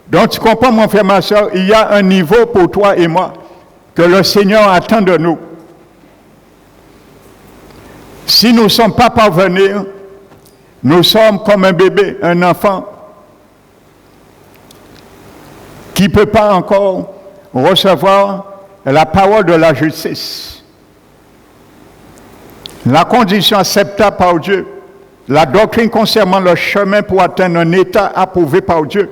Donc, tu comprends, mon frère, ma soeur, il y a un niveau pour toi et moi que le Seigneur attend de nous. Si nous ne sommes pas parvenus, nous sommes comme un bébé, un enfant qui ne peut pas encore recevoir la parole de la justice. La condition acceptable par Dieu, la doctrine concernant le chemin pour atteindre un état approuvé par Dieu.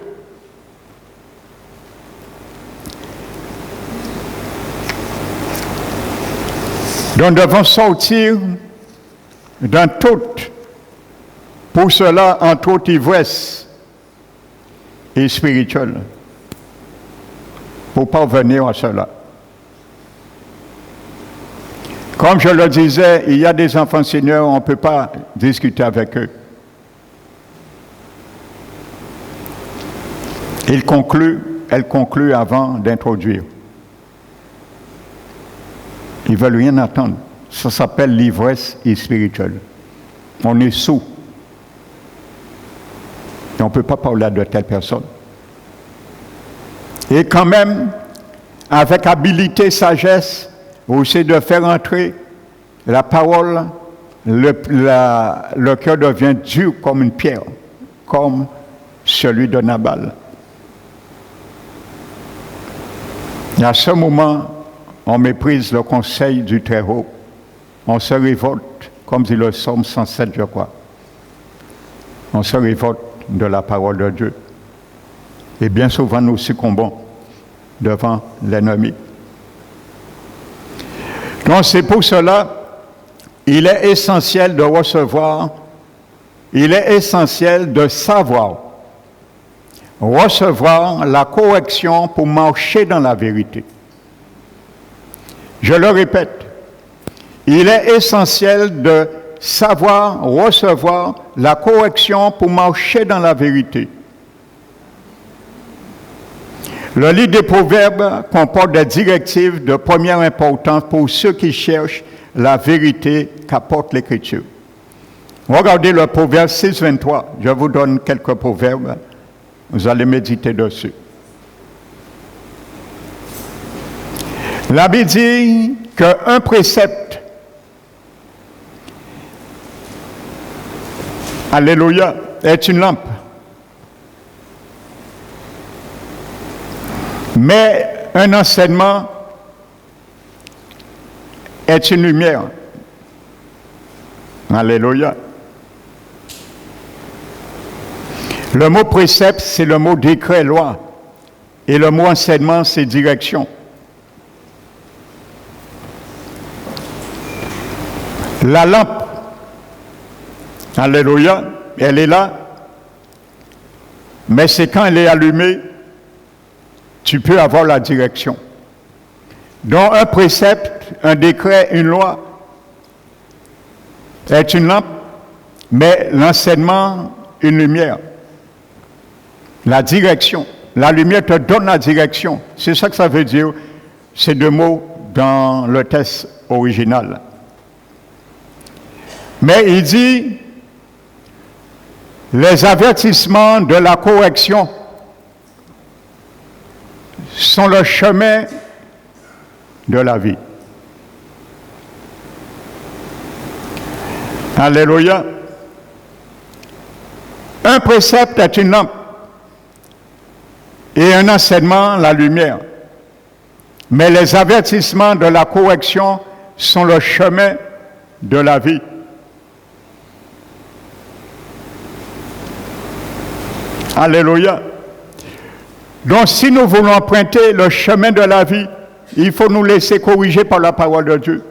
Donc nous devons sortir dans toute, pour cela, entre autres, ivresse et spirituelle, pour parvenir à cela. Comme je le disais, il y a des enfants Seigneur, on ne peut pas discuter avec eux. Elle conclut avant d'introduire. Ils ne veulent rien attendre. Ça s'appelle l'ivresse spirituelle. On est sous. Et on ne peut pas parler de telle personne. Et quand même, avec habilité, sagesse, aussi de faire entrer la parole, le cœur devient dur comme une pierre, comme celui de Nabal. Et à ce moment, on méprise le conseil du Très-Haut. On se révolte, comme dit le psaume 107, je crois. On se révolte de la parole de Dieu. Et bien souvent, nous succombons devant l'ennemi. Donc, c'est pour cela, il est essentiel de recevoir, il est essentiel de savoir recevoir la correction pour marcher dans la vérité. Je le répète, il est essentiel de savoir recevoir la correction pour marcher dans la vérité. Le livre des Proverbes comporte des directives de première importance pour ceux qui cherchent la vérité qu'apporte l'Écriture. Regardez le Proverbe 6, 23. Je vous donne quelques proverbes. Vous allez méditer dessus. La Bible dit qu'un précepte, alléluia, est une lampe. Mais un enseignement est une lumière. Alléluia. Le mot précepte, c'est le mot décret, loi. Et le mot enseignement, c'est direction. La lampe, alléluia, elle est là. Mais c'est quand elle est allumée, tu peux avoir la direction. Donc un précepte, un décret, une loi est une lampe, mais l'enseignement, une lumière. La direction. La lumière te donne la direction. C'est ça que ça veut dire, ces deux mots dans le texte original. Mais il dit, les avertissements de la correction sont le chemin de la vie. Alléluia. Un précepte est une lampe et un enseignement la lumière. Mais les avertissements de la correction sont le chemin de la vie. Alléluia. Donc si nous voulons emprunter le chemin de la vie, il faut nous laisser corriger par la parole de Dieu.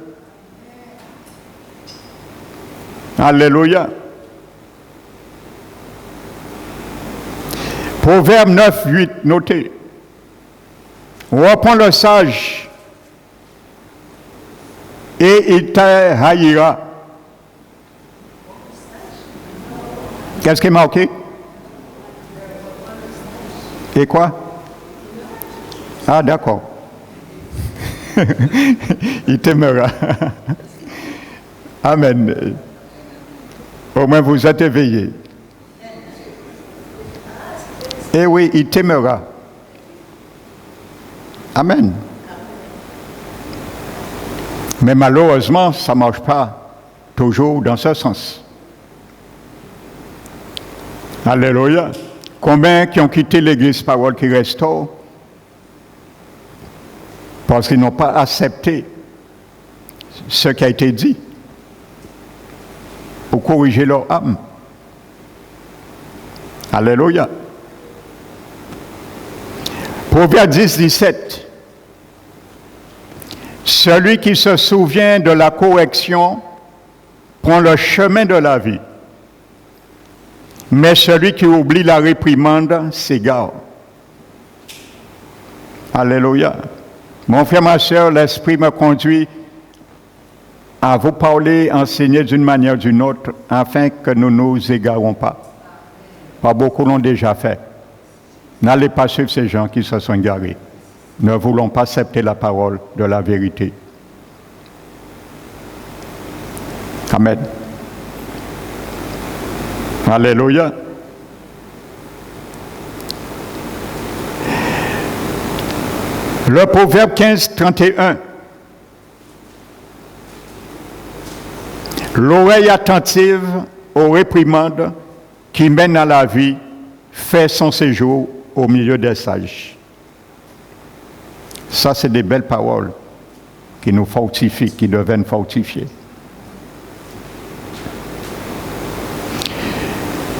Alléluia. Proverbe 9, 8, notez. Reprends le sage et il te haïra. Qu'est-ce qui est marqué? Et quoi? Ah, d'accord. Il t'aimera. Amen. Au moins vous êtes éveillés. Eh oui, il t'aimera. Amen. Mais malheureusement, ça ne marche pas toujours dans ce sens. Alléluia. Combien qui ont quitté l'église Parole qui restaure parce qu'ils n'ont pas accepté ce qui a été dit pour corriger leur âme. Alléluia. Proverbe 10, 17. Celui qui se souvient de la correction prend le chemin de la vie. Mais celui qui oublie la réprimande s'égare. Alléluia. Mon frère, ma soeur, l'Esprit me conduit à vous parler, enseigner d'une manière ou d'une autre, afin que nous ne nous égarons pas. Pas beaucoup l'ont déjà fait. N'allez pas suivre ces gens qui se sont égarés. Ne voulons pas accepter la parole de la vérité. Amen. Alléluia. Le Proverbe 15, 31. L'oreille attentive aux réprimandes qui mènent à la vie fait son séjour au milieu des sages. Ça, c'est des belles paroles qui nous fortifient, qui deviennent fortifiées.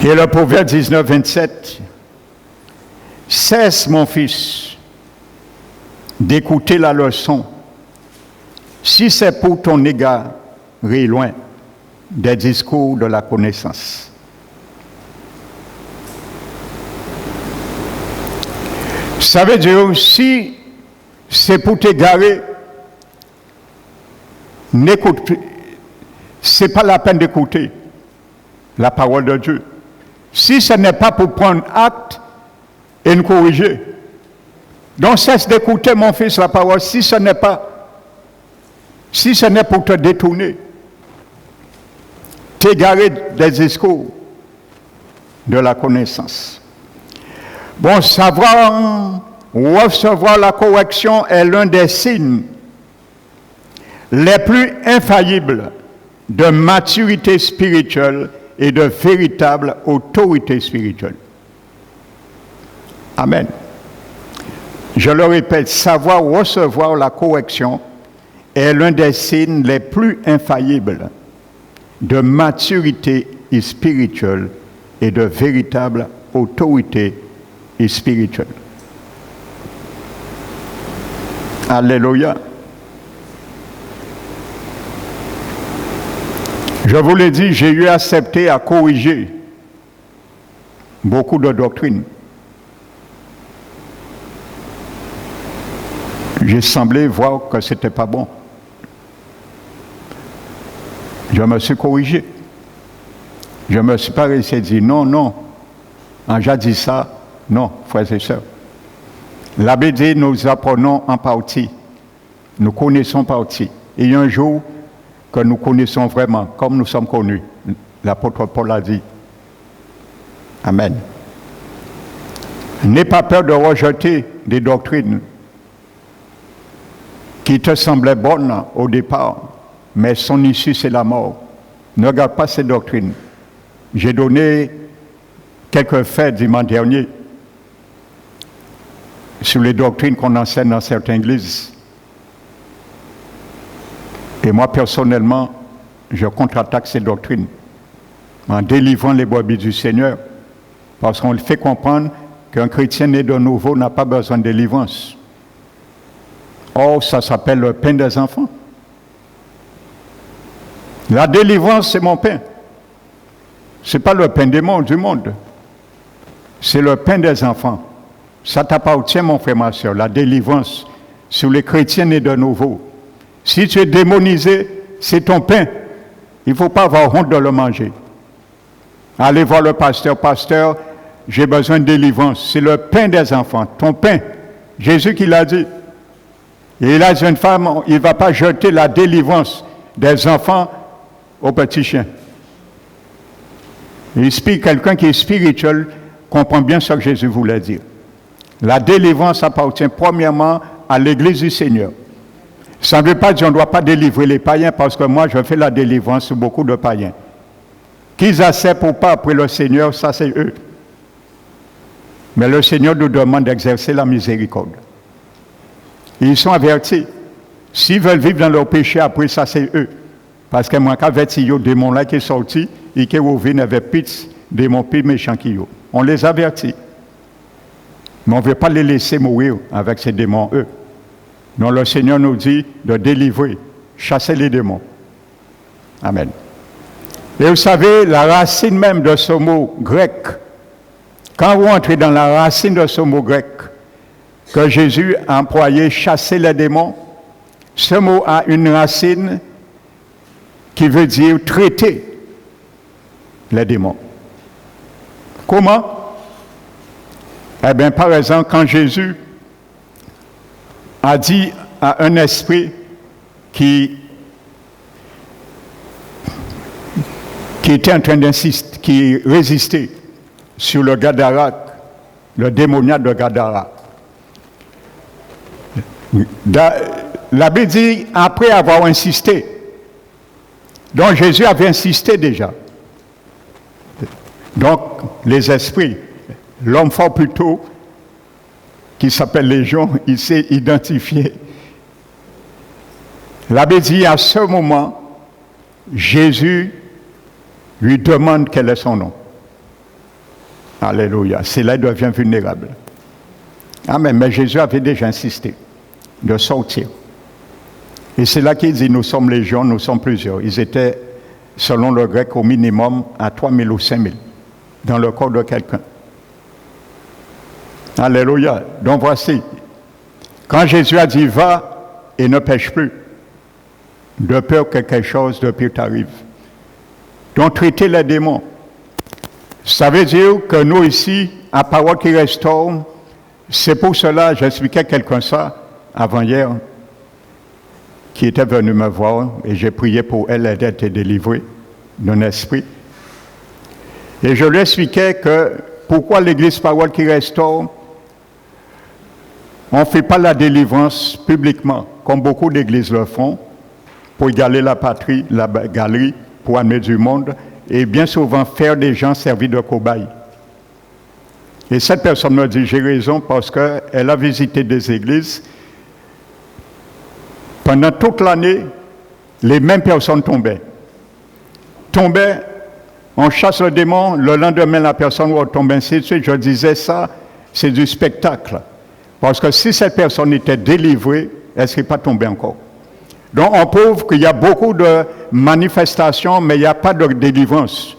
Et le Proverbe 19, 27. Cesse, mon fils, d'écouter la leçon, si c'est pour ton égard loin des discours de la connaissance. Ça veut dire, si c'est pour t'égarer, n'écoute, c'est pas la peine d'écouter la parole de Dieu. Si ce n'est pas pour prendre acte et nous corriger. Donc cesse d'écouter, mon fils, la parole, si ce n'est pour te détourner, t'égarer des discours de la connaissance. Bon, savoir recevoir la correction est l'un des signes les plus infaillibles de maturité spirituelle et de véritable autorité spirituelle. Amen. Je le répète, savoir recevoir la correction est l'un des signes les plus infaillibles de maturité spirituelle et de véritable autorité spirituelle. Alléluia. Je vous l'ai dit, j'ai eu accepté à corriger beaucoup de doctrines. J'ai semblé voir que ce n'était pas bon. Je me suis corrigé. Je ne me suis pas resté dit non, j'ai dit ça. Non, frères et sœurs. La Bible dit, nous apprenons en partie. Nous connaissons en partie. Et il y a un jour que nous connaissons vraiment, comme nous sommes connus. L'apôtre Paul a dit. Amen. N'aie pas peur de rejeter des doctrines. qui te semblait bonne au départ, mais son issue, c'est la mort. Ne regarde pas ces doctrines. J'ai donné quelques faits dimanche dernier sur les doctrines qu'on enseigne dans certaines églises. Et moi, personnellement, je contre-attaque ces doctrines en délivrant les brebis du Seigneur, parce qu'on le fait comprendre qu'un chrétien né de nouveau n'a pas besoin de délivrance. Or, ça s'appelle le pain des enfants. La délivrance, c'est mon pain. Ce n'est pas le pain du monde. C'est le pain des enfants. Ça t'appartient, mon frère, ma soeur, la délivrance sur les chrétiens nés de nouveau. Si tu es démonisé, c'est ton pain. Il ne faut pas avoir honte de le manger. Allez voir le pasteur. Pasteur, j'ai besoin de délivrance. C'est le pain des enfants, ton pain. Jésus qui l'a dit. Et il a dit à une femme, il ne va pas jeter la délivrance des enfants aux petits chiens. Quelqu'un qui est spirituel comprend bien ce que Jésus voulait dire. La délivrance appartient premièrement à l'Église du Seigneur. Ça ne veut pas dire qu'on ne doit pas délivrer les païens, parce que moi, je fais la délivrance sur beaucoup de païens. Qu'ils acceptent ou pas après le Seigneur, ça c'est eux. Mais le Seigneur nous demande d'exercer la miséricorde. Ils sont avertis. S'ils veulent vivre dans leur péché, après ça c'est eux. Parce que moi, quand il y a des démons là qui sont sortis, et qui ont vu des pits, démons plus méchants qui ont. On les avertit. Mais on ne veut pas les laisser mourir avec ces démons, eux. Non, le Seigneur nous dit de délivrer, chasser les démons. Amen. Et vous savez, la racine même de ce mot grec, quand vous entrez dans la racine de ce mot grec, que Jésus a employé chasser les démons, ce mot a une racine qui veut dire traiter les démons. Comment? Eh bien, par exemple, quand Jésus a dit à un esprit qui était en train d'insister, qui résistait sur le Gadara, le démoniaque de Gadara. La Bible dit, après avoir insisté, donc Jésus avait insisté déjà. Donc, les esprits, l'homme fort plutôt, qui s'appelle Légion, il s'est identifié. La Bible dit, à ce moment, Jésus lui demande quel est son nom. Alléluia. C'est là qu'il devient vulnérable. Amen. Mais Jésus avait déjà insisté de sortir. Et c'est là qu'il dit, nous sommes légion, nous sommes plusieurs. Ils étaient, selon le grec, au minimum à 3000 ou 5000 dans le corps de quelqu'un. Alléluia. Donc voici, quand Jésus a dit, va et ne pêche plus, de peur que quelque chose de pire t'arrive. Donc traiter les démons. Ça veut dire que nous ici, à Parole qui restaure, c'est pour cela, j'expliquais quelqu'un ça avant-hier, qui était venu me voir, et j'ai prié pour elle, elle était délivrée d'un esprit. Et je lui expliquais que pourquoi l'Église Parole qui restaure, on ne fait pas la délivrance publiquement, comme beaucoup d'églises le font, pour égaler la patrie, la galerie, pour amener du monde, et bien souvent faire des gens servir de cobayes. Et cette personne me dit, j'ai raison, parce qu'elle a visité des églises. Pendant toute l'année, les mêmes personnes tombaient. On chasse le démon, le lendemain, la personne retombe, ainsi de suite. Je disais ça, c'est du spectacle. Parce que si cette personne était délivrée, elle ne serait pas tombée encore. Donc, on prouve qu'il y a beaucoup de manifestations, mais il n'y a pas de délivrance.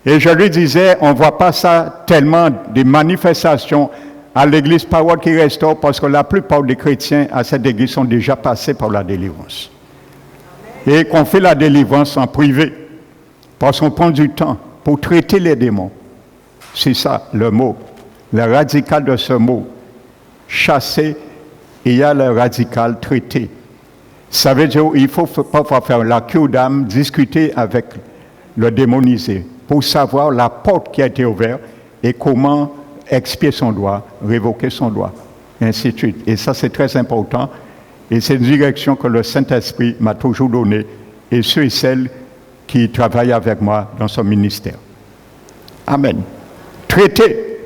Et je lui disais, on ne voit pas ça tellement, des manifestations à l'église Parole qui restaure, parce que la plupart des chrétiens à cette église sont déjà passés par la délivrance. Et qu'on fait la délivrance en privé, parce qu'on prend du temps pour traiter les démons. C'est ça, le mot. Le radical de ce mot. Chasser, il y a le radical traiter. Ça veut dire qu'il faut parfois faire la cure d'âme, discuter avec le démonisé pour savoir la porte qui a été ouverte et comment expier son droit, révoquer son droit, et ainsi de suite. Et ça, c'est très important. Et c'est une direction que le Saint-Esprit m'a toujours donnée, et ceux et celles qui travaillent avec moi dans son ministère. Amen. Traiter.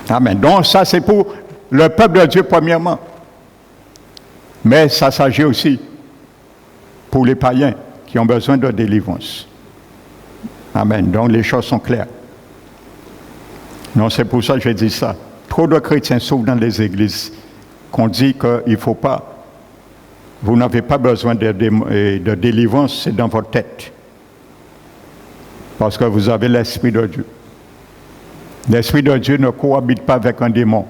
Amen. Donc ça, c'est pour le peuple de Dieu premièrement. Mais ça s'agit aussi pour les païens qui ont besoin de délivrance. Amen. Donc les choses sont claires. Non, c'est pour ça que j'ai dit ça. Trop de chrétiens souffrent dans les églises qu'on dit qu'il ne faut pas. Vous n'avez pas besoin de délivrance, c'est dans votre tête. Parce que vous avez l'Esprit de Dieu. L'Esprit de Dieu ne cohabite pas avec un démon.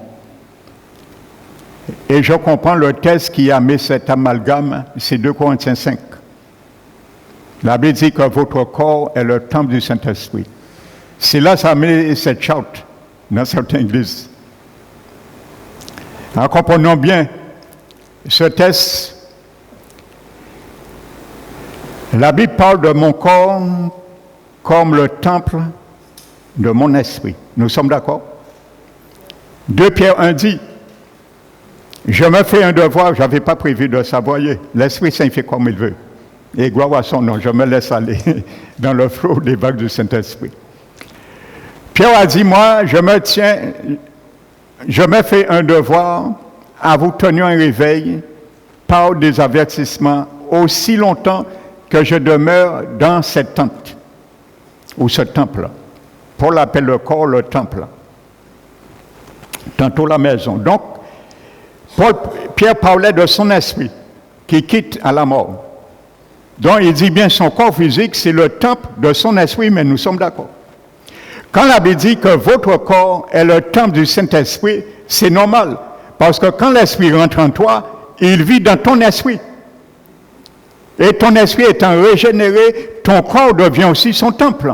Et je comprends le texte qui a mis cet amalgame, c'est 2 Corinthiens 5. La Bible dit que votre corps est le temple du Saint-Esprit. C'est là que ça a mis cette charte dans certaines églises. Alors comprenons bien ce texte. La Bible parle de mon corps comme le temple de mon esprit. Nous sommes d'accord? 2 Pierre 1 dit, je me fais un devoir, je n'avais pas prévu de ça, voyez. L'Esprit Saint fait comme il veut. Et gloire à son nom, je me laisse aller dans le flot des vagues du Saint-Esprit. Pierre a dit, moi, je me fais un devoir à vous tenir un réveil par des avertissements aussi longtemps que je demeure dans cette tente, ou ce temple-là. Paul appelle le corps le temple. Tantôt la maison. Donc, Pierre parlait de son esprit qui quitte à la mort. Donc, il dit bien son corps physique, c'est le temple de son esprit, mais nous sommes d'accord. Quand la Bible dit que votre corps est le temple du Saint-Esprit, c'est normal. Parce que quand l'Esprit rentre en toi, il vit dans ton esprit. Et ton esprit étant régénéré, ton corps devient aussi son temple.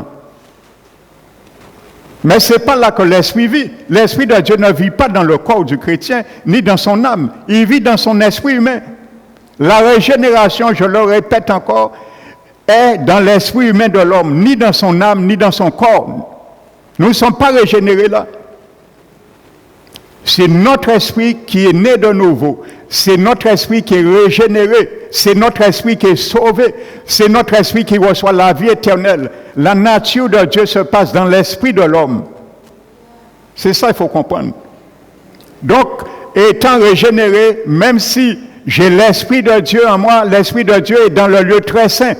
Mais ce n'est pas là que l'Esprit vit. L'Esprit de Dieu ne vit pas dans le corps du chrétien, ni dans son âme. Il vit dans son esprit humain. La régénération, je le répète encore, est dans l'esprit humain de l'homme, ni dans son âme, ni dans son corps. Nous ne sommes pas régénérés là. C'est notre esprit qui est né de nouveau. C'est notre esprit qui est régénéré. C'est notre esprit qui est sauvé. C'est notre esprit qui reçoit la vie éternelle. La nature de Dieu se passe dans l'esprit de l'homme. C'est ça qu'il faut comprendre. Donc, étant régénéré, même si j'ai l'esprit de Dieu en moi, l'esprit de Dieu est dans le lieu très saint.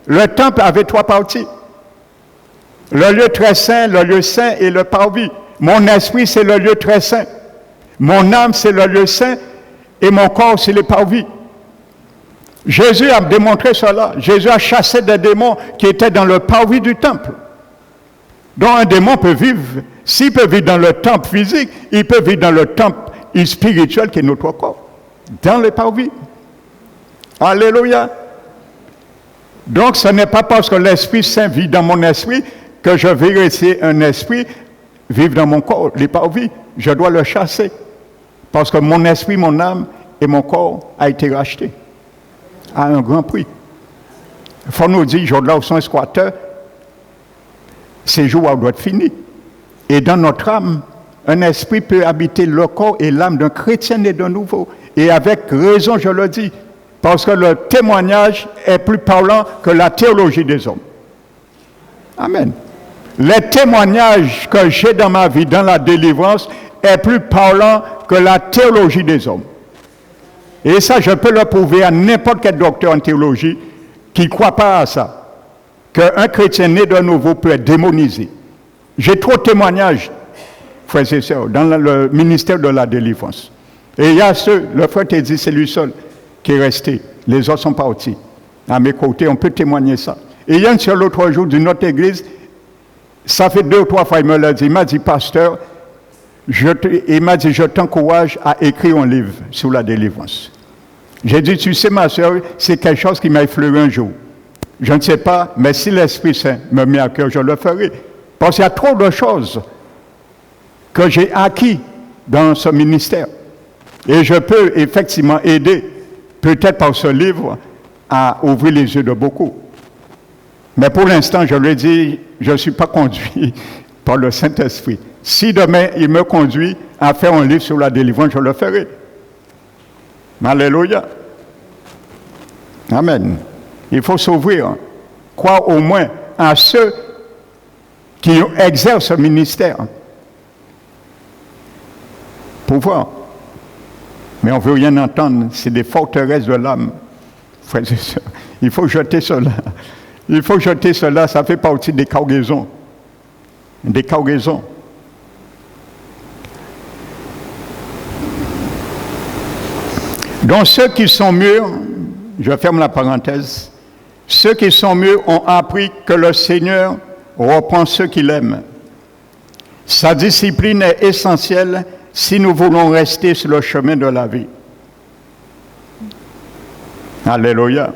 Le temple avait 3 parties. Le lieu très saint, le lieu saint et le parvis. Mon esprit, c'est le lieu très saint. Mon âme, c'est le lieu saint. Et mon corps, c'est le parvis. Jésus a démontré cela. Jésus a chassé des démons qui étaient dans le parvis du temple. Donc un démon peut vivre, s'il peut vivre dans le temple physique, il peut vivre dans le temple spirituel qui est notre corps. Dans le parvis. Alléluia. Donc ce n'est pas parce que l'Esprit Saint vit dans mon esprit que je vais laisser un esprit vivre dans mon corps, les parvis. Je dois le chasser. Parce que mon esprit, mon âme et mon corps a été racheté à un grand prix. Il faut nous dire, je dois son squatteur, ces jours doivent être finis. Et dans notre âme, un esprit peut habiter le corps et l'âme d'un chrétien né de nouveau. Et avec raison, je le dis, parce que le témoignage est plus parlant que la théologie des hommes. Amen. Les témoignages que j'ai dans ma vie, dans la délivrance, est plus parlant que la théologie des hommes. Et ça, je peux le prouver à n'importe quel docteur en théologie qui ne croit pas à ça. Qu'un chrétien né de nouveau peut être démonisé. J'ai trop de témoignages, frères et sœurs, dans le ministère de la délivrance. Et il y a le frère t'a dit, c'est lui seul qui est resté. Les autres sont partis. À mes côtés, on peut témoigner ça. Et il y a un seul l'autre jour d'une autre église, ça fait 2 ou 3 fois, il m'a dit, pasteur, il m'a dit, je t'encourage à écrire un livre sur la délivrance. J'ai dit, tu sais, ma soeur, c'est quelque chose qui m'a effleuré un jour. Je ne sais pas, mais si l'Esprit Saint me met à cœur, je le ferai. Parce qu'il y a trop de choses que j'ai acquis dans ce ministère. Et je peux effectivement aider, peut-être par ce livre, à ouvrir les yeux de beaucoup. Mais pour l'instant, je lui dis, je ne suis pas conduit par le Saint-Esprit. Si demain, il me conduit à faire un livre sur la délivrance, je le ferai. Alléluia. Amen. Il faut s'ouvrir. Croire au moins à ceux qui exercent ce ministère. Pour voir. Mais on ne veut rien entendre. C'est des forteresses de l'âme. Frères et sœurs. Il faut jeter cela. Il faut jeter cela. Ça fait partie des cargaisons. Des cargaisons. Donc ceux qui sont mûrs, je ferme la parenthèse, ceux qui sont mûrs ont appris que le Seigneur reprend ceux qu'il aime. Sa discipline est essentielle si nous voulons rester sur le chemin de la vie. Alléluia.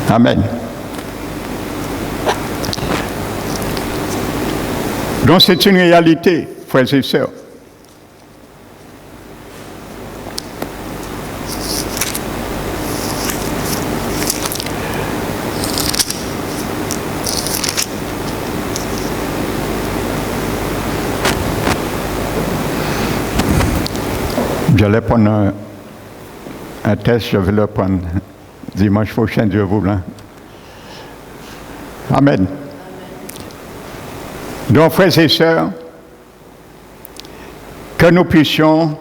Amen. Donc c'est une réalité, frères et sœurs. J'allais prendre un test, je vais le prendre dimanche prochain, Dieu voulant. Amen. Donc, frères et sœurs, que nous puissions,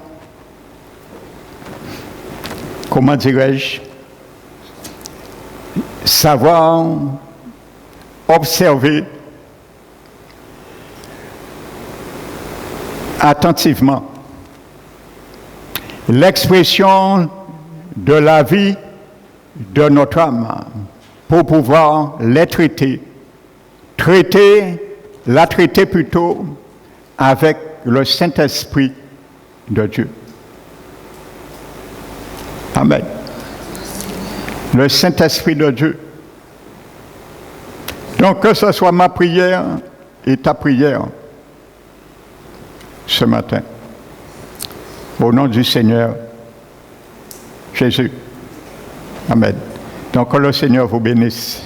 comment dirais-je, savoir observer attentivement l'expression de la vie de notre âme pour pouvoir les traiter. La traiter plutôt avec le Saint-Esprit de Dieu. Amen. Le Saint-Esprit de Dieu. Donc que ce soit ma prière et ta prière ce matin. Au nom du Seigneur Jésus. Amen. Donc que le Seigneur vous bénisse.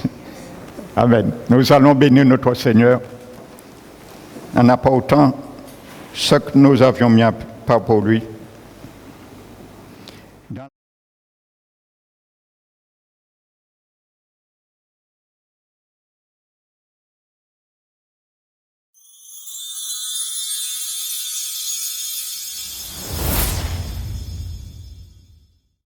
Amen. Nous allons bénir notre Seigneur en apportant ce que nous avions mis à part pour lui.